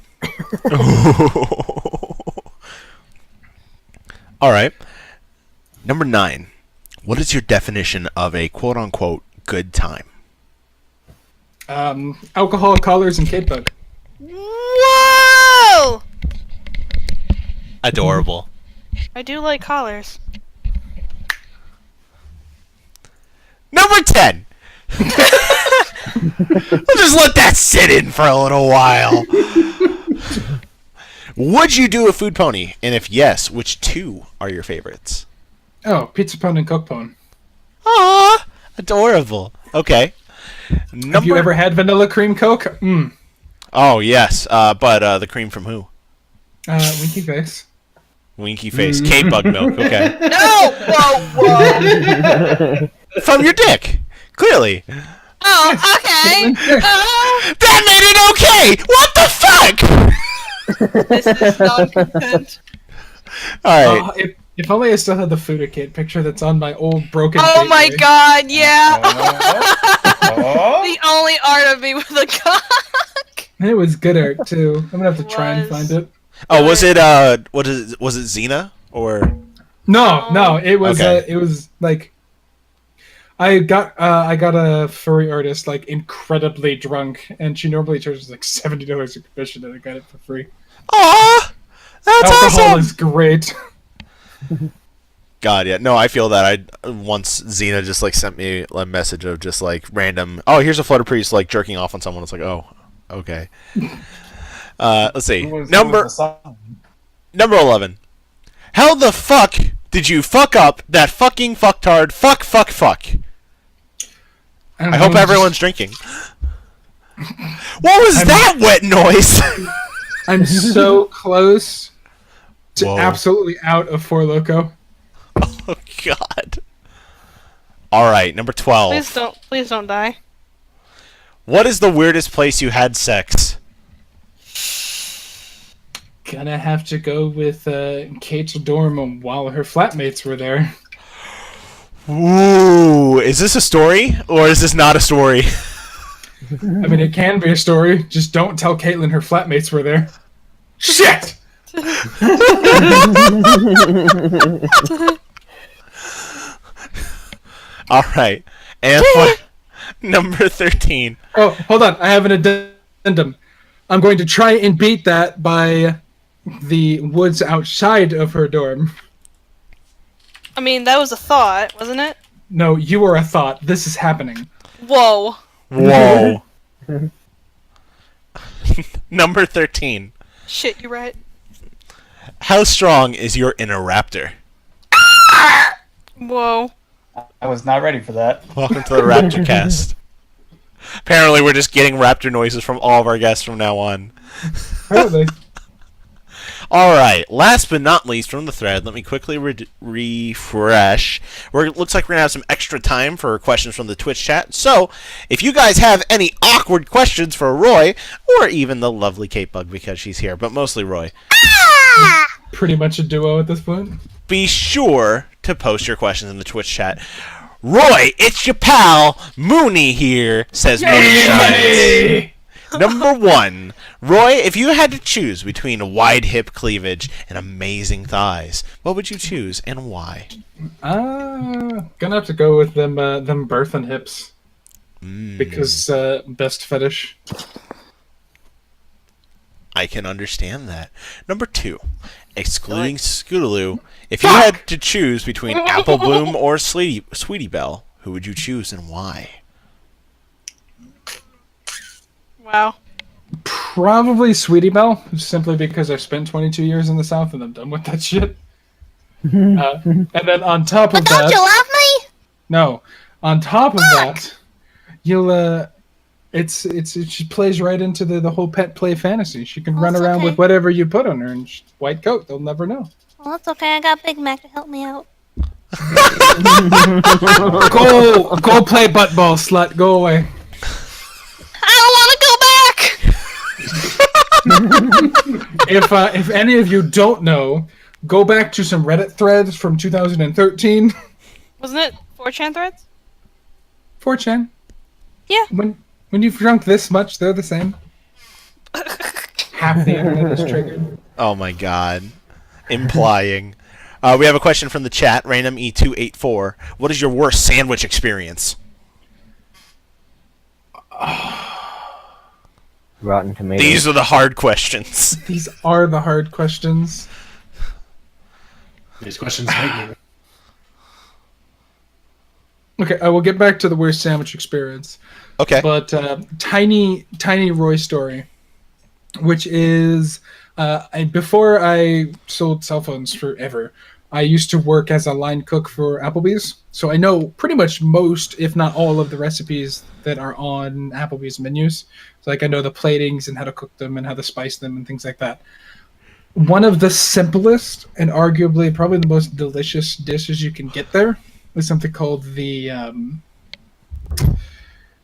Alright. Number 9. What is your definition of a quote-unquote good time? Alcohol, colors, and Kate Bug. Whoa! Adorable. I do like collars. Number 10. We'll just let that sit in for a little while. Would you do a food pony? And if yes, which 2 are your favorites? Oh, Pizza Pone and Coke Pone. Aww, adorable. Okay. Have you ever had vanilla cream Coke? Mm. Oh, yes. But the cream from who? Winky Face. Winky Face. Kate Bug milk. Okay. No! Whoa! From your dick. Clearly. Oh, okay. That made it okay! What the fuck? This is non-consent. Alright. If only I still had the Fuda Kid picture that's on my old broken Oh my gateway. god, yeah! The only art of me with a cock! It was good art, too. I'm gonna have to try and find it. Oh, was it, was it Xena? Or... No, it was, Okay. it was, like... I got a furry artist, like, incredibly drunk, and she normally charges, like, $70 a commission, and I got it for free. Aw! That's Alcohol awesome! is great. God, yeah. No, I feel that. Once Xena just, like, sent me a message of just, like, random... Oh, here's a Flutter Priest, like, jerking off on someone. It's like, oh, okay. Let's see. Number 11. How the fuck did you fuck up that fucking fucktard fuck? I hope everyone's drinking. What was that wet noise? I'm so close to Whoa. absolutely out of Four Loko. Oh, God. Alright, number 12. Please don't die. What is the weirdest place you had sex? Gonna have to go with Kate's dorm while her flatmates were there. Ooh, is this a story? Or is this not a story? I mean, it can be a story. Just don't tell Caitlin her flatmates were there. Shit! Alright. And number 13. Oh, hold on. I have an addendum. I'm going to try and beat that by the woods outside of her dorm. I mean, that was a thought, wasn't it? No, you are a thought. This is happening. Whoa. Whoa. Number 13. Shit, you're right. How strong is your inner raptor? Whoa. I was not ready for that. Welcome to the Raptor Cast. Apparently, we're just getting raptor noises from all of our guests from now on. Probably. All right. Last but not least from the thread, let me quickly refresh. It looks like we're going to have some extra time for questions from the Twitch chat. So, if you guys have any awkward questions for Roy, or even the lovely Kate Bug because she's here, but mostly Roy. Pretty much a duo at this point. Be sure to post your questions in the Twitch chat. Roy, it's your pal, Mooney here, says Mooney Shines. Number 1. Roy, if you had to choose between a wide hip cleavage and amazing thighs, what would you choose and why? Gonna have to go with them birthing hips. Because best fetish. I can understand that. Number 2. Excluding Scootaloo, if you had to choose between Apple Bloom or Sweetie Belle, who would you choose and why? Wow. Probably Sweetie Belle, simply because I've spent 22 years in the South and I'm done with that shit. And then on top of that... Don't you love me? No. On top of that, you'll... It just plays right into the whole pet play fantasy. She can run around with whatever you put on her and white coat. They'll never know. Well, that's okay. I got Big Mac to help me out. Go play butt ball, slut. Go away. I don't want to go back! If any of you don't know, go back to some Reddit threads from 2013. Wasn't it 4chan threads? 4chan. Yeah. When you've drunk this much, they're the same. Half the internet is triggered. Oh my god. Implying. We have a question from the chat, Random E284. What is your worst sandwich experience? Rotten tomatoes. These are the hard questions. These are the hard questions. These questions make me. Okay, I will get back to the worst sandwich experience. Okay. But tiny Roy story, which is before I sold cell phones forever, I used to work as a line cook for Applebee's. So I know pretty much most, if not all, of the recipes that are on Applebee's menus. So like I know the platings and how to cook them and how to spice them and things like that. One of the simplest and arguably probably the most delicious dishes you can get there is something called the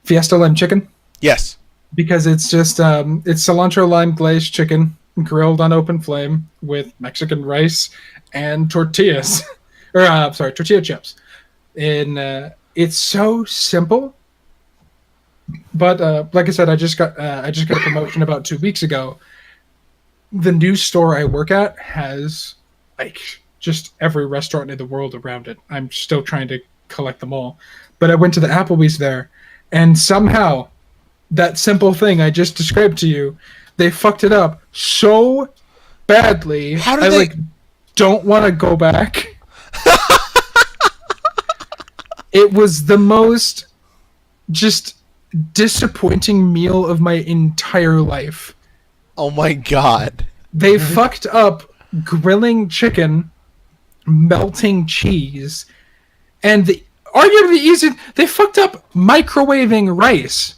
Fiesta lime chicken. Yes. Because it's just it's cilantro lime glazed chicken grilled on open flame with Mexican rice and tortillas, or tortilla chips. And it's so simple. But like I said, I just got a promotion about 2 weeks ago. The new store I work at has like just every restaurant in the world around it. I'm still trying to collect them all. But I went to the Applebee's there. And somehow, that simple thing I just described to you, they fucked it up so badly. How did they... don't want to go back. It was the most just disappointing meal of my entire life. Oh my god. They fucked up grilling chicken, melting cheese, and arguably easy, they fucked up microwaving rice.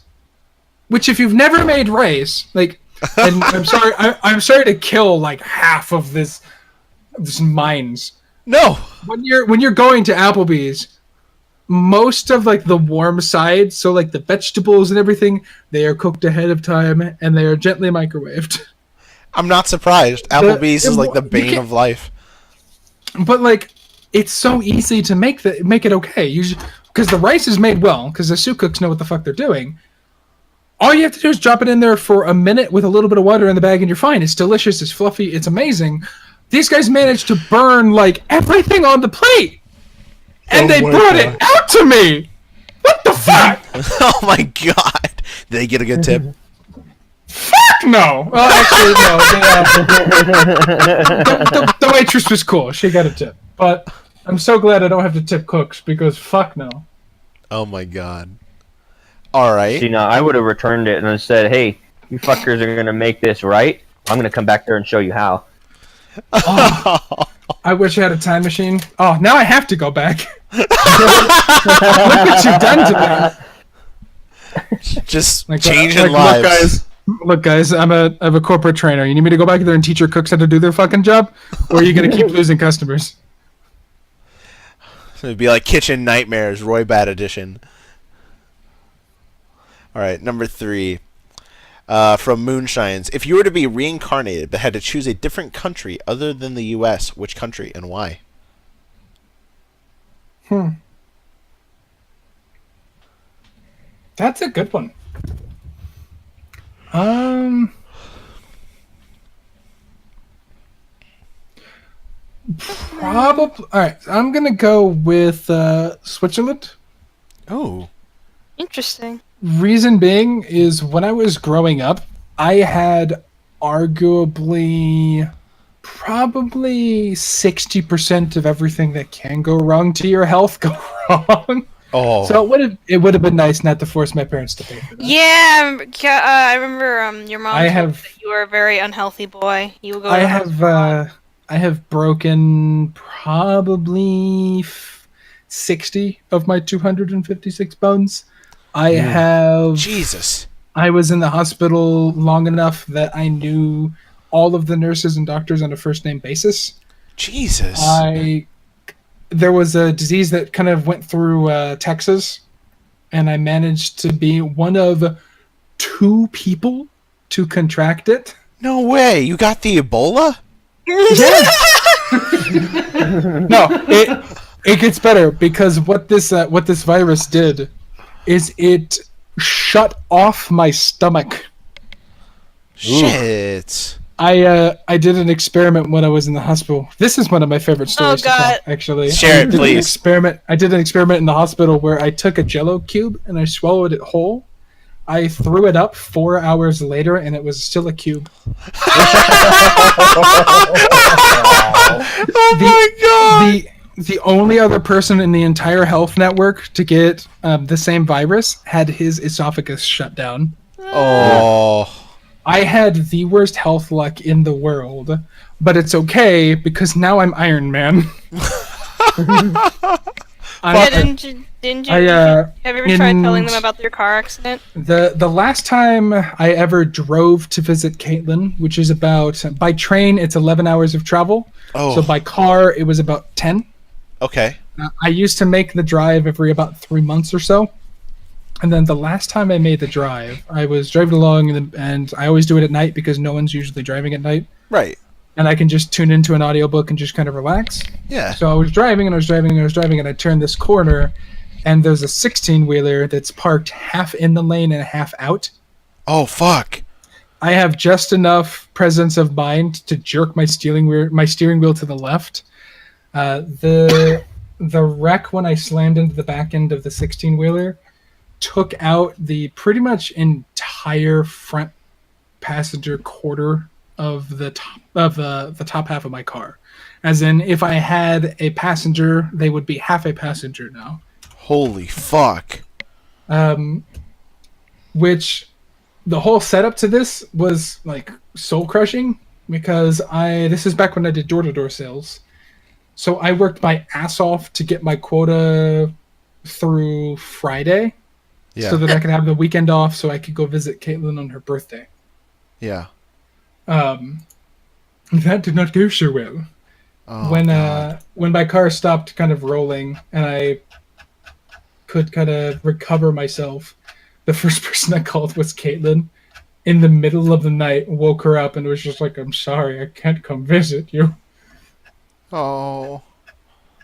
Which, if you've never made rice, like, and I'm sorry to kill like half of this minds. No. When you're going to Applebee's, most of like the warm side, so like the vegetables and everything, they are cooked ahead of time and they are gently microwaved. I'm not surprised. Applebee's is like the bane of life. But like, it's so easy to make it okay. Because the rice is made well, because the soup cooks know what the fuck they're doing. All you have to do is drop it in there for a minute with a little bit of water in the bag and you're fine. It's delicious, it's fluffy, it's amazing. These guys managed to burn like everything on the plate. And they brought it out to me! What the fuck? Oh my god. Did they get a good tip? Fuck no. Well, actually, no. The waitress was cool. She got a tip. But I'm so glad I don't have to tip cooks because fuck no. Oh my god. All right. See, now I would have returned it and then said, "Hey, you fuckers are gonna make this right. I'm gonna come back there and show you how." Oh, I wish I had a time machine. Oh, now I have to go back. Look what you've done to me. Just Like, changing like, lives. Look, guys, I'm a corporate trainer. You need me to go back there and teach your cooks how to do their fucking job, or are you gonna keep losing customers? It'd be like Kitchen Nightmares, Roy Bad Edition. All right, number 3. From Moonshines. If you were to be reincarnated but had to choose a different country other than the U.S., which country and why? That's a good one. Probably. All right, I'm gonna go with Switzerland. Oh. Interesting. Reason being is when I was growing up, I had arguably probably 60% of everything that can go wrong to your health go wrong. Oh. So it would have been nice not to force my parents to pay for that. Yeah, I remember your mom I told have- me that you were a very unhealthy boy. You would go to I the have hospital. I have broken probably 60 of my 256 bones. I have Jesus. I was in the hospital long enough that I knew all of the nurses and doctors on a first name basis. Jesus. There was a disease that kind of went through Texas, and I managed to be one of 2 people to contract it. No way. You got the Ebola? Yes. No, it gets better because what this virus did is it shut off my stomach. Shit. I did an experiment when I was in the hospital. This is one of my favorite stories to tell, God. actually. Share it, I did an please. I did an experiment in the hospital where I took a Jello cube and I swallowed it whole. I threw it up 4 hours later and it was still a cube. Oh my god. The only other person in the entire health network to get the same virus had his esophagus shut down. Oh. I had the worst health luck in the world, but it's okay because now I'm Iron Man. Didn't you have you ever tried telling them about their car accident? The last time I ever drove to visit Caitlin, which is about, by train it's 11 hours of travel. Oh. So by car it was about 10. Okay. I used to make the drive every about 3 months or so. And then the last time I made the drive, I was driving along, and I always do it at night because no one's usually driving at night. Right. And I can just tune into an audiobook and just kind of relax. Yeah. So I was driving, and I turned this corner, and there's a 16-wheeler that's parked half in the lane and half out. Oh fuck. I have just enough presence of mind to jerk my steering wheel to the left. The wreck when I slammed into the back end of the 16-wheeler took out the pretty much entire front passenger quarter of the top half of my car. As in, if I had a passenger, they would be half a passenger now. Holy fuck. Which the whole setup to this was like soul crushing because this is back when I did door-to-door sales. So I worked my ass off to get my quota through Friday. Yeah. So that I could have the weekend off so I could go visit Caitlin on her birthday. Yeah. That did not go so well. Oh, When my car stopped kind of rolling and I could kind of recover myself, the first person I called was Caitlin. In the middle of the night, woke her up and was just like, "I'm sorry, I can't come visit you." Oh.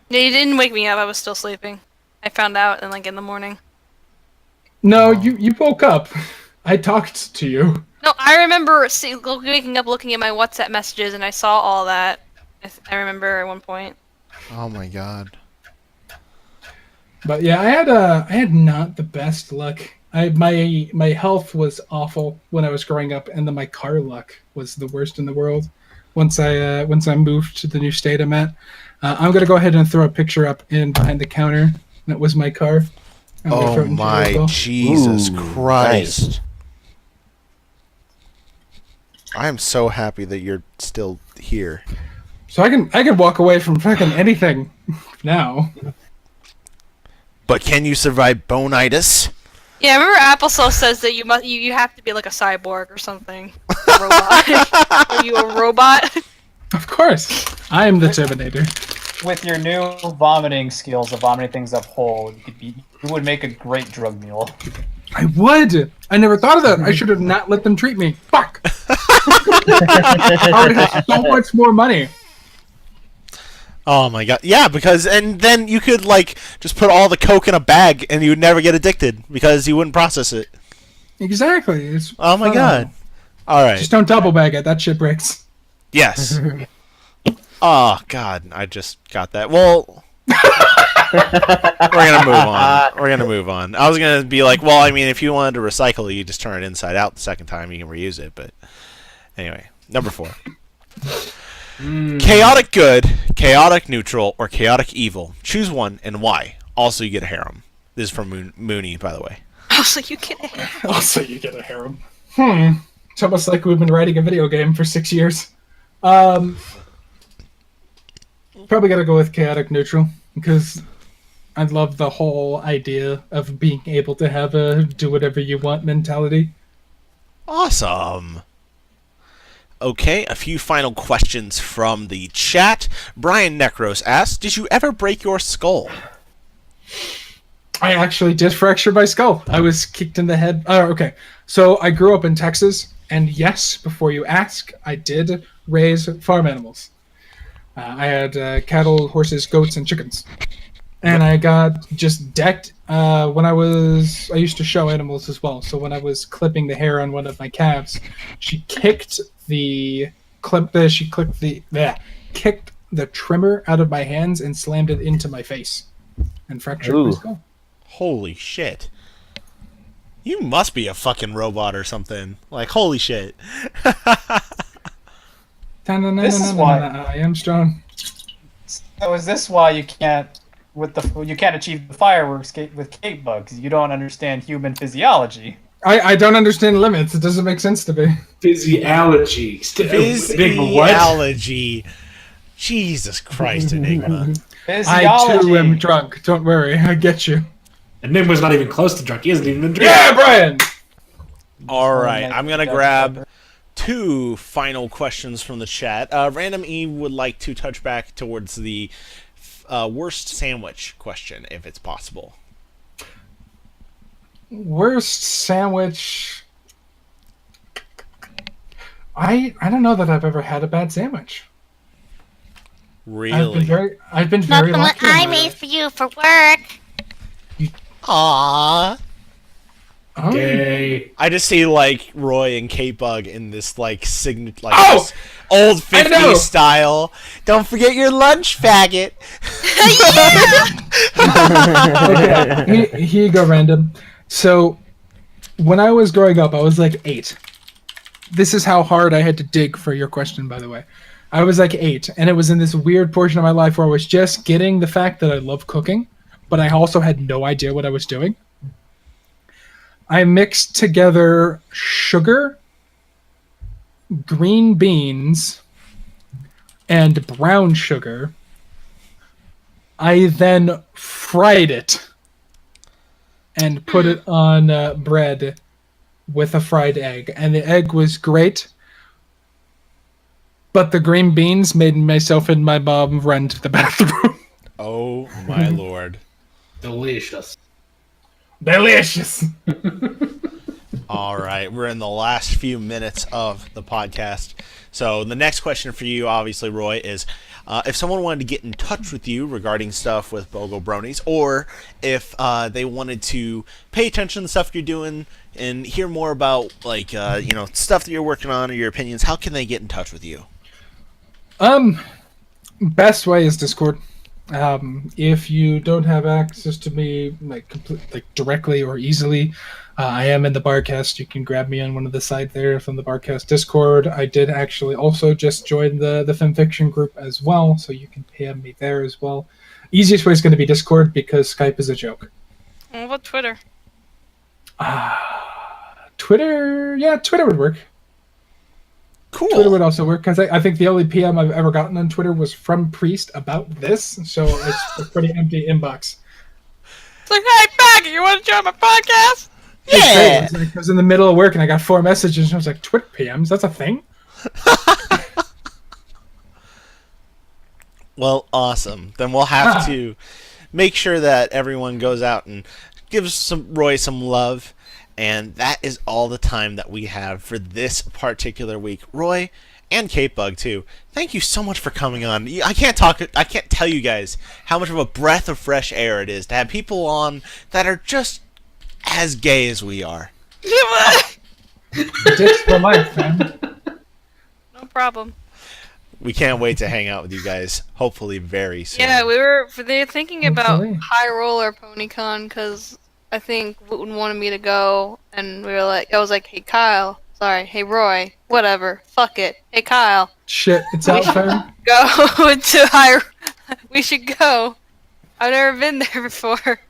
Yeah, you didn't wake me up. I was still sleeping. I found out in the morning. No, you woke up. I talked to you. No, I remember waking up, looking at my WhatsApp messages, and I saw all that. I remember at one point. Oh my god. But yeah, I had not the best luck My health was awful when I was growing up, and then my car luck was the worst in the world. Once I moved to the new state I'm at, I'm gonna go ahead and throw a picture up in behind the counter. That was my car. I'm gonna throw Oh it in here as my well. Jesus Ooh, Christ! nice. I am so happy that you're still here. So I can walk away from fucking anything now. But can you survive bonitis? Yeah, remember Applesauce says that you have to be like a cyborg or something. A robot. Are you a robot? Of course, I am the Terminator. With your new vomiting skills of vomiting things up whole, you would make a great drug mule. I would. I never thought of that. I should have not let them treat me. Fuck. I would have so much more money. Oh my god. Yeah, and then you could like just put all the coke in a bag and you would never get addicted because you wouldn't process it. Exactly. It's Oh my fun. god. Alright. Just don't double bag it. That shit breaks. Yes. Oh god, I just got that. Well, we're gonna move on. I was gonna be like, well, I mean, if you wanted to recycle it, you just turn it inside out the second time, you can reuse it. But anyway, number 4. Chaotic good, chaotic neutral, or chaotic evil. Choose one and why. Also, you get a harem. This is from Mooney, by the way. Also, you get it. Also, you get a harem. It's almost like we've been writing a video game for 6 years. Probably gotta go with chaotic neutral because I love the whole idea of being able to have a do whatever you want mentality. Awesome. Okay, a few final questions from the chat. Brian Necros asks, did you ever break your skull? I actually did fracture my skull. I was kicked in the head. Okay. So I grew up in Texas, and yes, before you ask, I did raise farm animals. I had cattle, horses, goats, and chickens. And I got just decked when I used to show animals as well. So when I was clipping the hair on one of my calves, she kicked the trimmer out of my hands and slammed it into my face and fractured my skull. Holy shit. You must be a fucking robot or something. Like, holy shit. This is why I am strong. So is this why you can't achieve the fireworks with cake bugs? You don't understand human physiology. I don't understand limits. It doesn't make sense to me. Physiology. Physiology. Jesus Christ, Enigma. I too am drunk. Don't worry, I get you. Enigma's not even close to drunk. He hasn't even been drinking. Yeah, Brian! Alright, I'm gonna grab 2 final questions from the chat. Random E would like to touch back towards the worst sandwich question, if it's possible. Worst sandwich. I don't know that I've ever had a bad sandwich. Really? I've been very Not the one lucky. I made for you for work. Aww. Oh. Gay. I just see like Roy and K-Bug in this like Oh! this old I know! 50s style. Don't forget your lunch, faggot. Okay, here you go, random. So, when I was growing up, I was like 8. This is how hard I had to dig for your question, by the way. I was like 8, and it was in this weird portion of my life where I was just getting the fact that I love cooking, but I also had no idea what I was doing. I mixed together sugar, green beans, and brown sugar. I then fried it and put it on bread with a fried egg. And the egg was great, but the green beans made myself and my mom run to the bathroom. Oh my lord. Delicious. Delicious. All right, we're in the last few minutes of the podcast. So the next question for you, obviously, Roy, is if someone wanted to get in touch with you regarding stuff with Bogyle Bronies, or if they wanted to pay attention to the stuff you're doing and hear more about, like, stuff that you're working on or your opinions, how can they get in touch with you? Best way is Discord. If you don't have access to me directly or easily, I am in the Barcast. You can grab me on one of the side there from the Barcast Discord. I did actually also just join the fanfiction group as well, so you can PM me there as well. Easiest way is going to be Discord because Skype is a joke. What about Twitter? Twitter, yeah, Twitter would work. Cool. Twitter would also work because I think the only PM I've ever gotten on Twitter was from Priest about this, so it's a pretty empty inbox. It's like, hey, Baggy, you want to join my podcast? Yeah. I was in the middle of work and I got 4 messages and I was like, Twitter PMs, that's a thing? Well, awesome. Then we'll have to make sure that everyone goes out and gives Roy some love. And that is all the time that we have for this particular week. Roy and Kate Bug too. Thank you so much for coming on. I can't tell you guys how much of a breath of fresh air it is to have people on that are just as gay as we are. Dicks for life, man. No problem. We can't wait to hang out with you guys. Hopefully, very soon. Yeah, we were thinking about Hopefully. High Roller PonyCon because I think Wooten wanted me to go, and I was like, hey Kyle, hey Roy, whatever, fuck it, hey Kyle, Shit, it's out there. go to we should go. I've never been there before.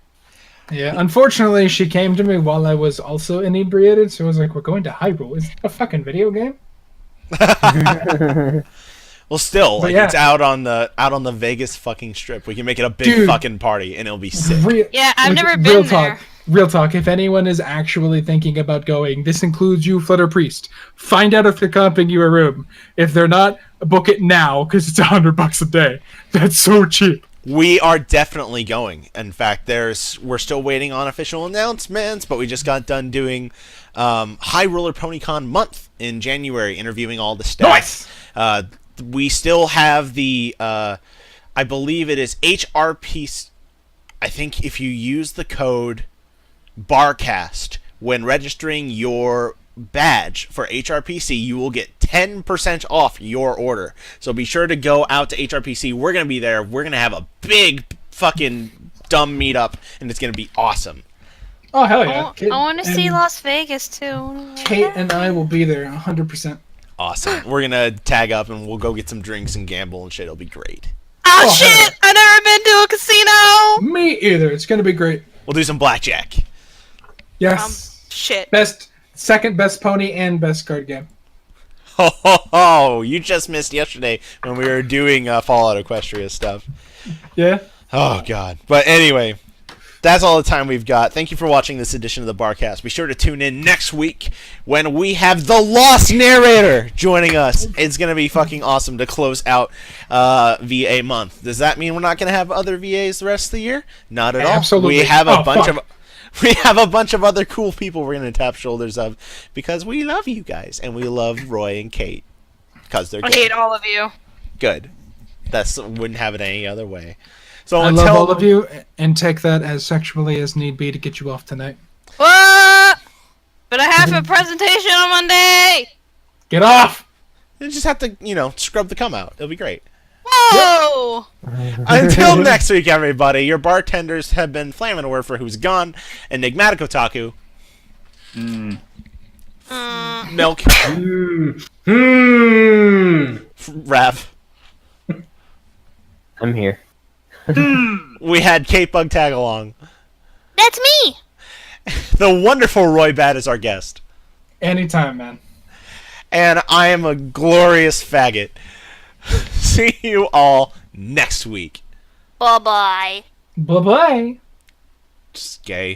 Yeah, unfortunately, she came to me while I was also inebriated, so I was like, we're going to Hyrule. Is that a fucking video game? Well, still, But like, yeah. it's out on the Vegas fucking strip. We can make it a big Dude. fucking party, and it'll be sick. Yeah, I've never real been talk, there. Real talk, if anyone is actually thinking about going, this includes you, Flutter Priest. Find out if they're comping you a room. If they're not, book it now, because it's $100 a day. That's so cheap. We are definitely going. In fact, we're still waiting on official announcements, but we just got done doing High Roller PonyCon month in January, interviewing all the staff. Nice! We still have the, I believe it is HRP. I think if you use the code Barcast when registering your badge for HRPC, you will get 10% off your order. So be sure to go out to HRPC. We're going to be there. We're going to have a big fucking dumb meetup, and it's going to be awesome. Oh, hell yeah. I want to see Las Vegas too. Kate and I will be there 100%. Awesome. We're going to tag up, and we'll go get some drinks and gamble and shit. It'll be great. Oh shit! I've never been to a casino. Me either. It's going to be great. We'll do some blackjack. Yes. Shit. Second best pony and best card game. Ho ho ho! You just missed yesterday when we were doing Fallout Equestria stuff. Yeah. Oh god. But anyway, that's all the time we've got. Thank you for watching this edition of the Barcast. Be sure to tune in next week when we have the Lost Narrator joining us. It's gonna be fucking awesome to close out VA month. Does that mean we're not gonna have other VAs the rest of the year? Not at all. Absolutely. We have a bunch fuck. of. We have a bunch of other cool people we're going to tap shoulders of because we love you guys and we love Roy and Kate because they're I good. hate all of you. Good. Wouldn't have it any other way. So I until love all of you and take that as sexually as need be to get you off tonight. What? But I have a presentation on Monday. Get off! you just have to, scrub the cum out. It'll be great. Whoa! Until next week, everybody. Your bartenders have been Flamin' a Word for Who's Gone, Enigmatic Otaku, Milk, Rav. I'm here. We had Kate Bug tag along. That's me. The wonderful Roy Bad is our guest. Anytime, man. And I am a glorious faggot. See you all next week. Bye bye. Bye-bye. Just gay.